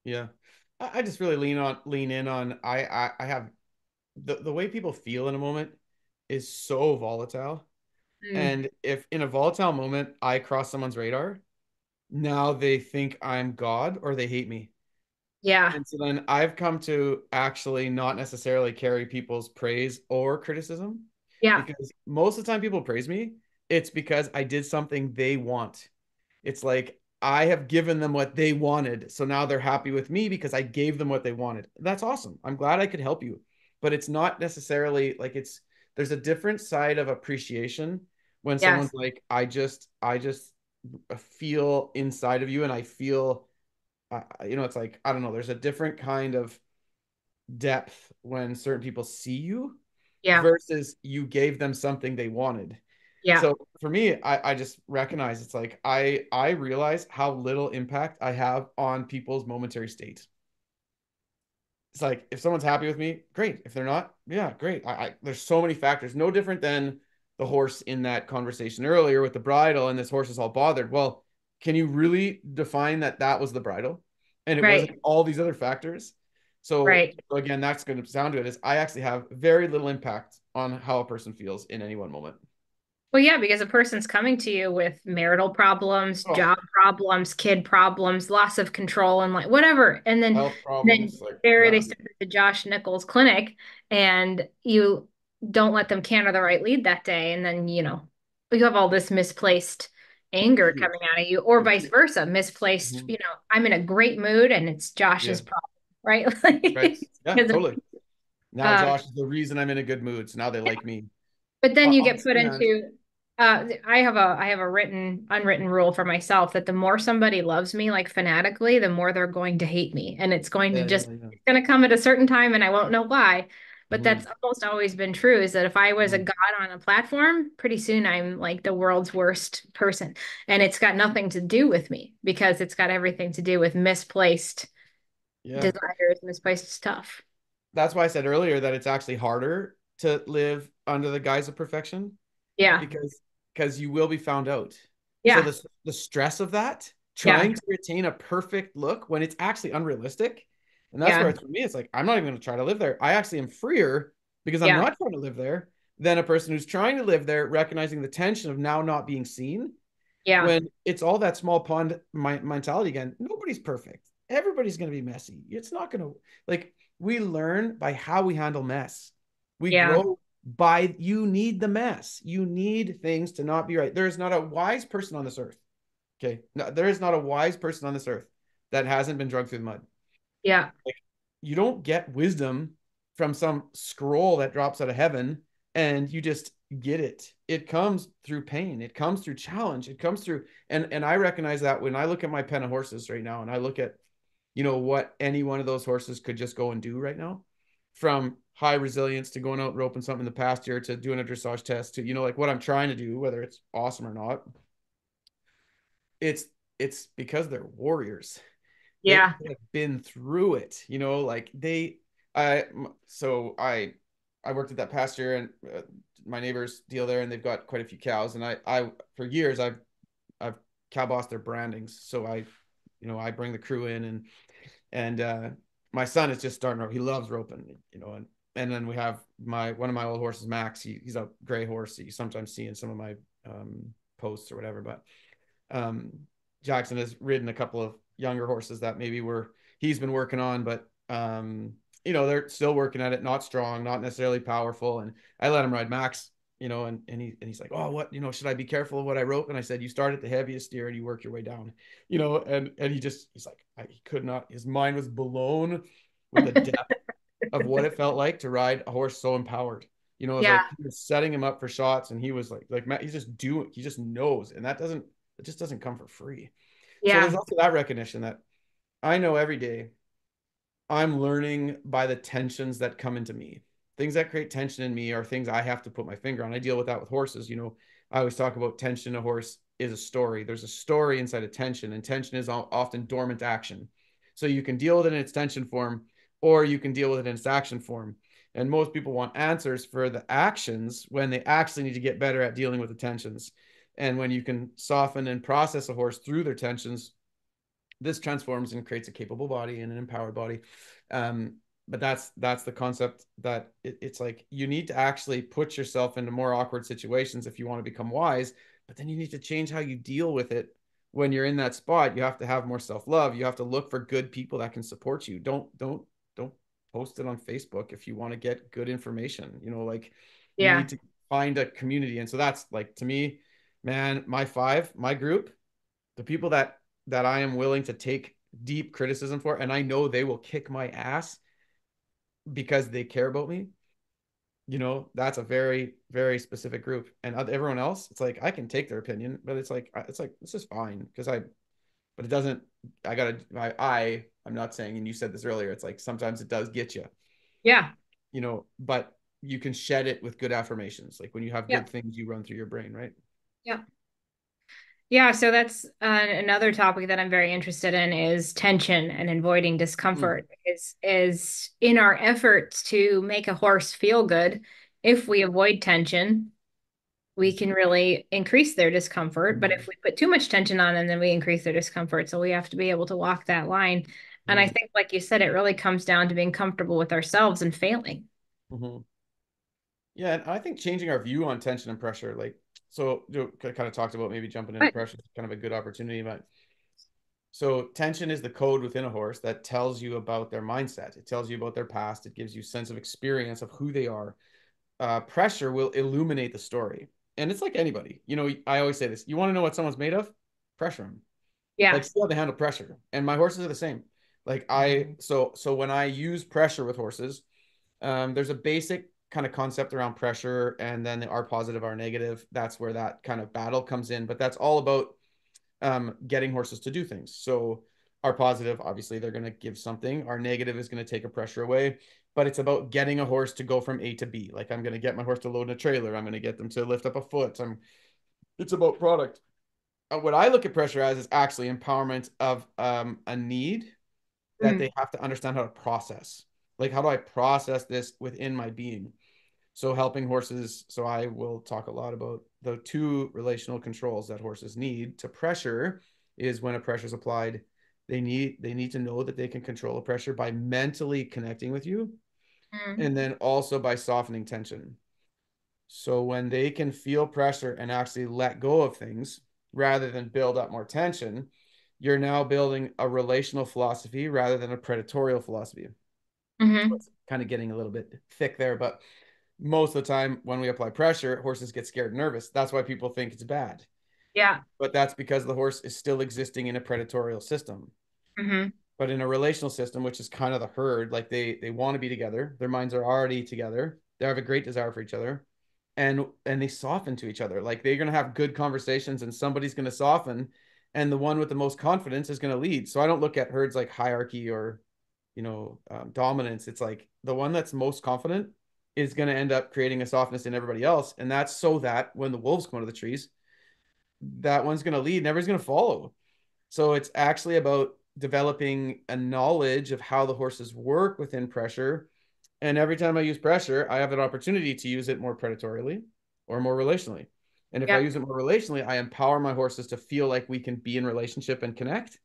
Yeah. I just really lean in on I have the way people feel in a moment is so volatile. Mm, And if in a volatile moment I cross someone's radar, now they think I'm God or they hate me. yeah, And so then I've come to actually not necessarily carry people's praise or criticism yeah, because most of the time people praise me, it's because I did something they want. It's like I have given them what they wanted. So now they're happy with me because I gave them what they wanted. That's awesome. I'm glad I could help you. But it's not necessarily like there's a different side of appreciation when someone's yes, like, I just feel inside of you and I feel it's like I don't know. There's a different kind of depth when certain people see you yeah, versus you gave them something they wanted. yeah, So for me, I just recognize it's like I realize how little impact I have on people's momentary state. It's like if someone's happy with me, great. If they're not, yeah, great. There's so many factors, no different than the horse in that conversation earlier with the bridle, and this horse is all bothered. Well, can you really define that that was the bridle, and it wasn't right, all these other factors? So, right. so again, that's going to sound to it is I actually have very little impact on how a person feels in any one moment. Well, yeah, because a person's coming to you with marital problems, Oh, job problems, kid problems, loss of control, and like whatever. And health then problems, like there they yeah, start at the Josh Nichols clinic, and you don't let them canter the right lead that day, and then you have all this misplaced anger huge, coming out of you, or vice huge. versa, misplaced. Mhm. I'm in a great mood, and it's Yeah, Josh's problem, right? right. Yeah, Because totally. Now um, Josh is the reason I'm in a good mood. So now they like me. But then you On get the put other hand, into I have a written unwritten rule for myself that the more somebody loves me like fanatically, the more they're going to hate me. And it's going to yeah, just yeah, yeah. it's going to come at a certain time and I won't know why. But Hmm. that's almost always been true is that if I was a Hmm. god on a platform, pretty soon I'm like the world's worst person. And it's got nothing to do with me because it's got everything to do with misplaced Yeah. desires, misplaced stuff. That's why I said earlier that it's actually harder to live under the guise of perfection Yeah. because you will be found out. So Yeah. the stress of that, Yeah. trying to retain a perfect look when it's actually unrealistic, and that's where Yeah. it's for me. It's like I'm not even going to try to live there. I actually am freer because I'm Yeah. not trying to live there than a person who's trying to live there, recognizing the tension of now not being seen Yeah. when it's all that small pond mentality again. Nobody's perfect. Everybody's going to be messy. It's not going to like we learn by how we handle mess. We Yeah. grow by you need the mess. You need things to not be right. There is not a wise person on this earth. Okay. No, there is not a wise person on this earth that hasn't been drugged through the mud. Yeah. Like you don't get wisdom from some scroll that drops out of heaven and you just get it. It comes through pain. It comes through challenge. It comes through and I recognize that when I look at my pen of horses right now and I look at what any one of those horses could just go and do right now from high resilience to going out and roping something in the pasture to doing a dressage test to like what I'm trying to do whether it's awesome or not it's because they're warriors. They Yeah. have been through it, like I, so I worked at that pasture and my neighbors deal there and they've got quite a few cows. And for years, I've cow bossed their brandings. So I bring the crew in and my son is just starting up. He loves roping, and then we have one of my old horses, Max. He's a gray horse that you sometimes see in some of my posts or whatever. But um, Jackson has ridden a couple of younger horses that maybe he's been working on, but they're still working at it, not strong, not necessarily powerful. And I let him ride Max and he's like, oh, what, should I be careful of what I wrote? And I said, you start at the heaviest steer and you work your way down, and he's like, he could not, his mind was blown with the depth of what it felt like to ride a horse so empowered. It was Yeah. like he was setting him up for shots, and he was like Matt, he just knows, and it just doesn't come for free. So Yeah. there's also that recognition that I know every day I'm learning by the tensions that come into me. Things that create tension in me are things I have to put my finger on. I deal with that with horses. I always talk about tension. A horse is a story. There's a story inside of tension, and tension is often dormant action. So you can deal with it in its tension form, or you can deal with it in its action form. And most people want answers for the actions when they actually need to get better at dealing with the tensions. And when you can soften and process a horse through their tensions, this transforms and creates a capable body and an empowered body. Um, but that's the concept, that it's like you need to actually put yourself into more awkward situations if you want to become wise, but then you need to change how you deal with it when you're in that spot. You have to have more self-love. You have to look for good people that can support you. Don't post it on Facebook if you want to get good information. Like, you Yeah. need to find a community. And so that's like, to me, man, my group, the people that I am willing to take deep criticism for, and I know they will kick my ass because they care about me. That's a very, very specific group. And everyone else, it's like I can take their opinion, but it's like this is fine because but it doesn't. I gotta. I'm not saying, and you said this earlier. It's like sometimes it does get you, Yeah. but you can shed it with good affirmations. Like when you have Yeah. good things, you run through your brain, right? Yeah. Yeah, so that's another topic that I'm very interested in is tension and avoiding Mm, discomfort. Is in our efforts to make a horse feel good, if we avoid tension, we can really increase their discomfort. But if mm, we put too much tension on them, then we increase their discomfort. So we have to be able to walk that line. And I mm, think, like you said, it really comes down to being comfortable with ourselves and failing. mm. Yeah, and I think changing our view on tension and pressure, like, so kind of talked about maybe jumping into But pressure, is kind of a good opportunity. But so tension is the code within a horse that tells you about their mindset. It tells you about their past. It gives you a sense of experience of who they are. Pressure will illuminate the story. And it's like anybody. I always say this. You want to know what someone's made of? Pressure them. yeah. Like, see how they handle pressure. And my horses are the same. Like, so when I use pressure with horses, there's a basic kind of concept around pressure, and then the R positive, R negative. That's where that kind of battle comes in. But that's all about getting horses to do things. So R positive, obviously, they're going to give something. R negative is going to take a pressure away. But it's about getting a horse to go from A to B. Like, I'm going to get my horse to load in a trailer. I'm going to get them to lift up a foot. It's about product. What I look at pressure as is actually empowerment of a need that Mm, they have to understand how to process. Like, how do I process this within my being? So helping horses, so I will talk a lot about the two relational controls that horses need to pressure. Is when a pressure is applied, they need to know that they can control a pressure by mentally connecting with you, mm, and then also by softening tension. So when they can feel pressure and actually let go of things rather than build up more tension, you're now building a relational philosophy rather than a predatorial philosophy. So mhm. it's kind of getting a little bit thick there, but most of the time when we apply pressure, horses get scared and nervous. That's why people think it's bad. Yeah. But that's because the horse is still existing in a predatorial system. Hmm. But in a relational system, which is kind of the herd, like they want to be together, their minds are already together, they have a great desire for each other, and they soften to each other. Like, they're gonna have good conversations, and somebody's gonna soften, and the one with the most confidence is gonna lead. So I don't look at herds like hierarchy or dominance. It's like the one that's most confident is going to end up creating a softness in everybody else. And that's so that when the wolves come out of the trees, that one's going to lead and everybody's going to follow. So it's actually about developing a knowledge of how the horses work within pressure. And every time I use pressure, I have an opportunity to use it more predatorily or more relationally. And if I Yeah. use it more relationally, I empower my horses to feel like we can be in relationship and connect.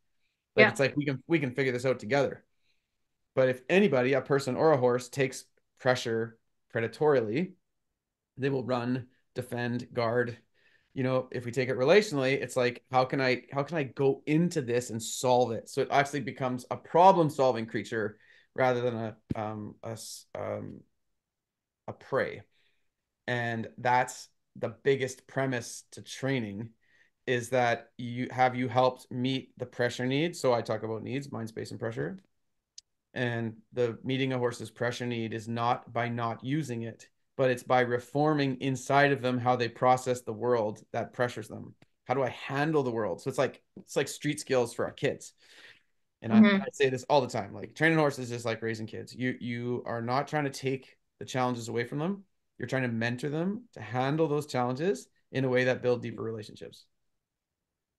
Like, Yeah. it's like we can figure this out together. But if anybody, a person or a horse, takes pressure predatorily, they will run, defend, guard. If we take it relationally, it's like, how can I go into this and solve it? So it actually becomes a problem solving creature rather than a prey. And that's the biggest premise to training is that you helped meet the pressure needs. So I talk about needs, mind, space, and pressure. And the meeting a horse's pressure need is not by not using it, but it's by reforming inside of them how they process the world that pressures them. How do I handle the world? So it's like street skills for our kids. And I Hmm. say this all the time. Like training horses is just like raising kids. You are not trying to take the challenges away from them. You're trying to mentor them to handle those challenges in a way that build deeper relationships.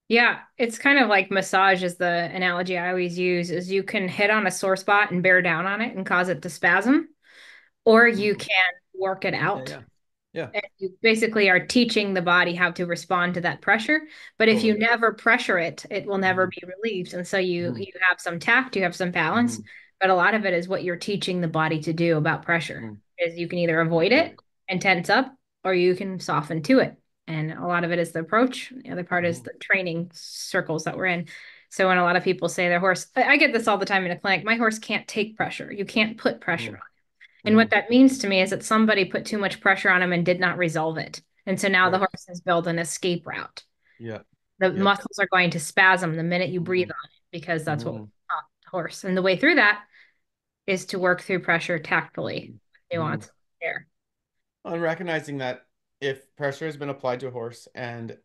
Yeah, it's kind of like massage is the analogy I always use is you can hit on a sore spot and bear down on it and cause it to spasm, or you Mhm. can work it Yeah, out. yeah, yeah, And you basically are teaching the body how to respond to that pressure. But if you totally. never pressure it, it will never Hmm. be relieved. And so you Hmm. you have some tact, you have some balance, Hmm. but a lot of it is what you're teaching the body to do about pressure. Hmm. Is you can either avoid it Totally. and tense up, or you can soften to it. And a lot of it is the approach. The other part is Hmm. the training circles that we're in. So when a lot of people say their horse, I get this all the time in a clinic, my horse can't take pressure. You can't put pressure Hmm. on. And what Hmm. that means to me is that somebody put too much pressure on him and did not resolve it. And so now the Right. horse has built an escape route. Yeah. The Yep. muscles are going to spasm the minute you breathe Hmm. on it because that's what we Hmm. taught the horse. And the way through that is to work through pressure tactfully, Hmm. nuance, care. On recognizing that if pressure has been applied to a horse and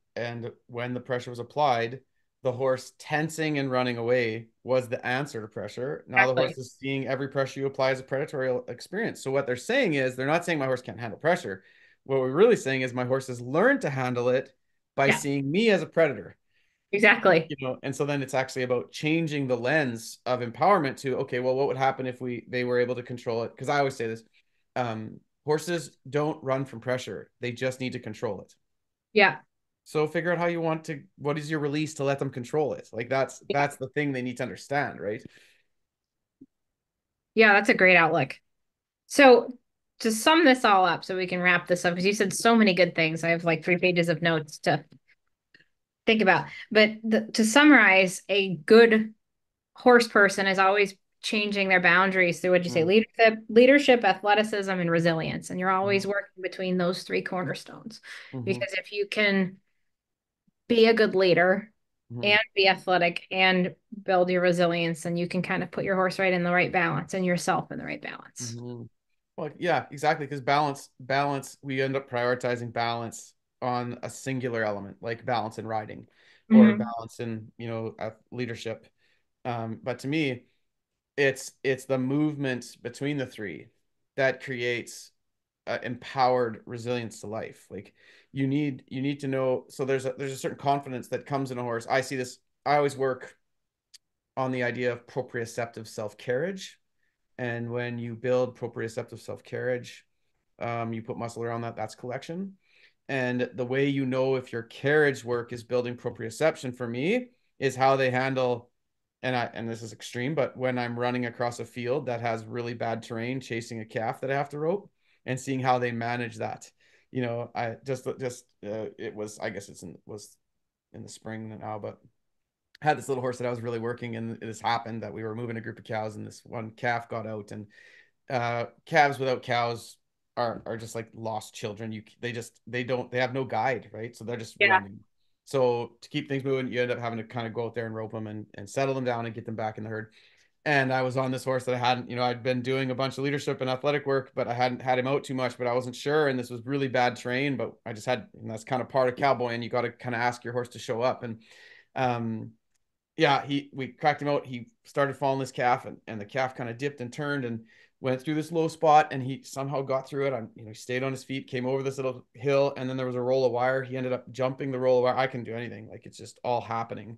when the pressure was applied, the horse tensing and running away was the answer to pressure. Now the horse Exactly. is seeing every pressure you apply as a predatory experience. So what they're saying is they're not saying my horse can't handle pressure. What we're really saying is my horse has learned to handle it by Yeah, seeing me as a predator. exactly. And so then it's actually about changing the lens of empowerment to, okay, well, what would happen if they were able to control it? Because I always say this, horses don't run from pressure. They just need to control it. Yeah. So figure out how you want to, what is your release to let them control it? Like Yeah. that's the thing they need to understand, right? Yeah, that's a great outlook. So to sum this all up, so we can wrap this up, because you said so many good things. I have like 3 pages of notes to think about. But to summarize, a good horse person is always changing their boundaries through what you say Mm, leadership, athleticism, and resilience. And you're always mhm, working between those three cornerstones. mhm, Because if you can be a good leader mhm, and be athletic and build your resilience, then you can kind of put your horse right in the right balance and yourself in the right balance. mhm. Well, yeah, exactly. Because balance, we end up prioritizing balance on a singular element, like balance in riding or Hmm. balance in, leadership. But to me, it's the movement between the three that creates empowered resilience to life. Like you need to know. So there's a certain confidence that comes in a horse. I see this. I always work on the idea of proprioceptive self carriage, and when you build proprioceptive self carriage, you put muscle around that. That's collection. And the way you know if your carriage work is building proprioception for me is how they handle, and this is extreme, but when I'm running across a field that has really bad terrain, chasing a calf that I have to rope, and seeing how they manage that. I just it was, I guess was in the spring now, but I had this little horse that I was really working, and this happened that we were moving a group of cows, and this one calf got out, and calves without cows are just like lost children. They have no guide, right? So they're just Yeah. running. So to keep things moving, you end up having to kind of go out there and rope them and settle them down and get them back in the herd. And I was on this horse that I hadn't, I'd been doing a bunch of leadership and athletic work, but I hadn't had him out too much, but I wasn't sure. And this was really bad terrain, but I just had, and that's kind of part of cowboy, and you got to kind of ask your horse to show up. And um, yeah, we cracked him out. He started following this calf, and the calf kind of dipped and turned and went through this low spot, and he somehow got through it. He stayed on his feet, came over this little hill, and then there was a roll of wire. He ended up jumping the roll of wire. I can do anything. Like it's just all happening.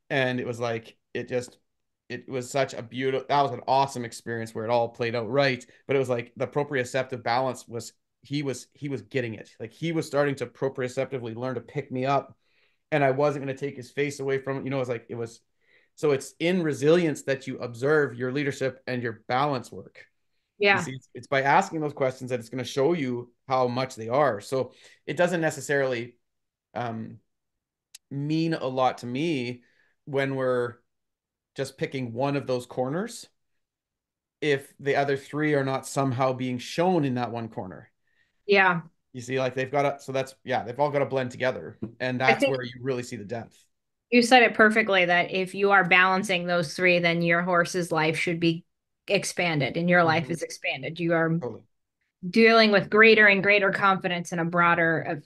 And it was like it was such a beautiful, that was an awesome experience where it all played out right. But it was like the proprioceptive balance was, he was getting it. Like he was starting to proprioceptively learn to pick me up, and I wasn't going to take his face away from it. So it's in resilience that you observe your leadership and your balance work. You Yeah. see, it's by asking those questions that it's going to show you how much they are. So it doesn't necessarily um, mean a lot to me when we're just picking one of those corners if the other three are not somehow being shown in that one corner. Yeah. You see, like they've got to, so that's, yeah, they've all got to blend together. And I that's think where you really see the depth. you said it perfectly that if you are balancing those three, then your horse's life should be expanded and your life Hmm. is expanded. You are Totally. dealing with greater and greater confidence in a broader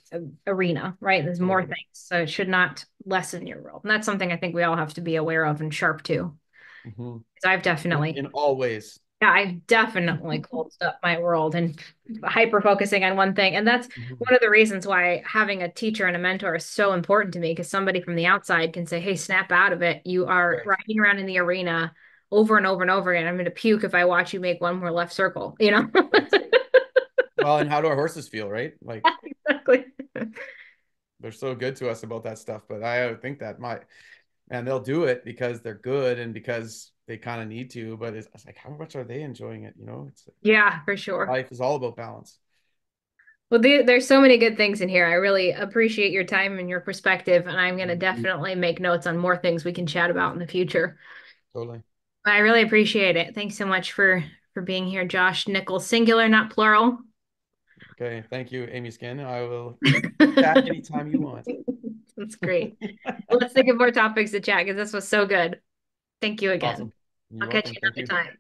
arena, right? There's more Totally. things. So it should not lessen your role. And that's something I think we all have to be aware of and sharp to. Hmm. Because I've definitely In all ways. Yeah, I've definitely closed up my world and hyper focusing on one thing. And that's Hmm. one of the reasons why having a teacher and a mentor is so important to me because somebody from the outside can say, hey, snap out of it. You are Right. riding around in the arena over and over and over again. I'm going to puke if I watch you make one more left circle, you know? Right. Well, and how do our horses feel, right? Like Exactly. they're so good to us about that stuff, but I think that might, and they'll do it because they're good and because they kind of need to, but it's like, how much are they enjoying it? You know, it's Yeah, for sure. life is all about balance. Well, there's so many good things in here. I really appreciate your time and your perspective, and I'm going to definitely make notes on more things we can chat about in the future. Totally. I really appreciate it. Thanks so much for being here, Josh. Nichol, singular, not plural. Okay. Thank you, Amy Skin. I will chat anytime you want. That's great. Well, let's think of more topics to chat because this was so good. Thank you again. Awesome. You're I'll catch welcome. you Thank another you. time.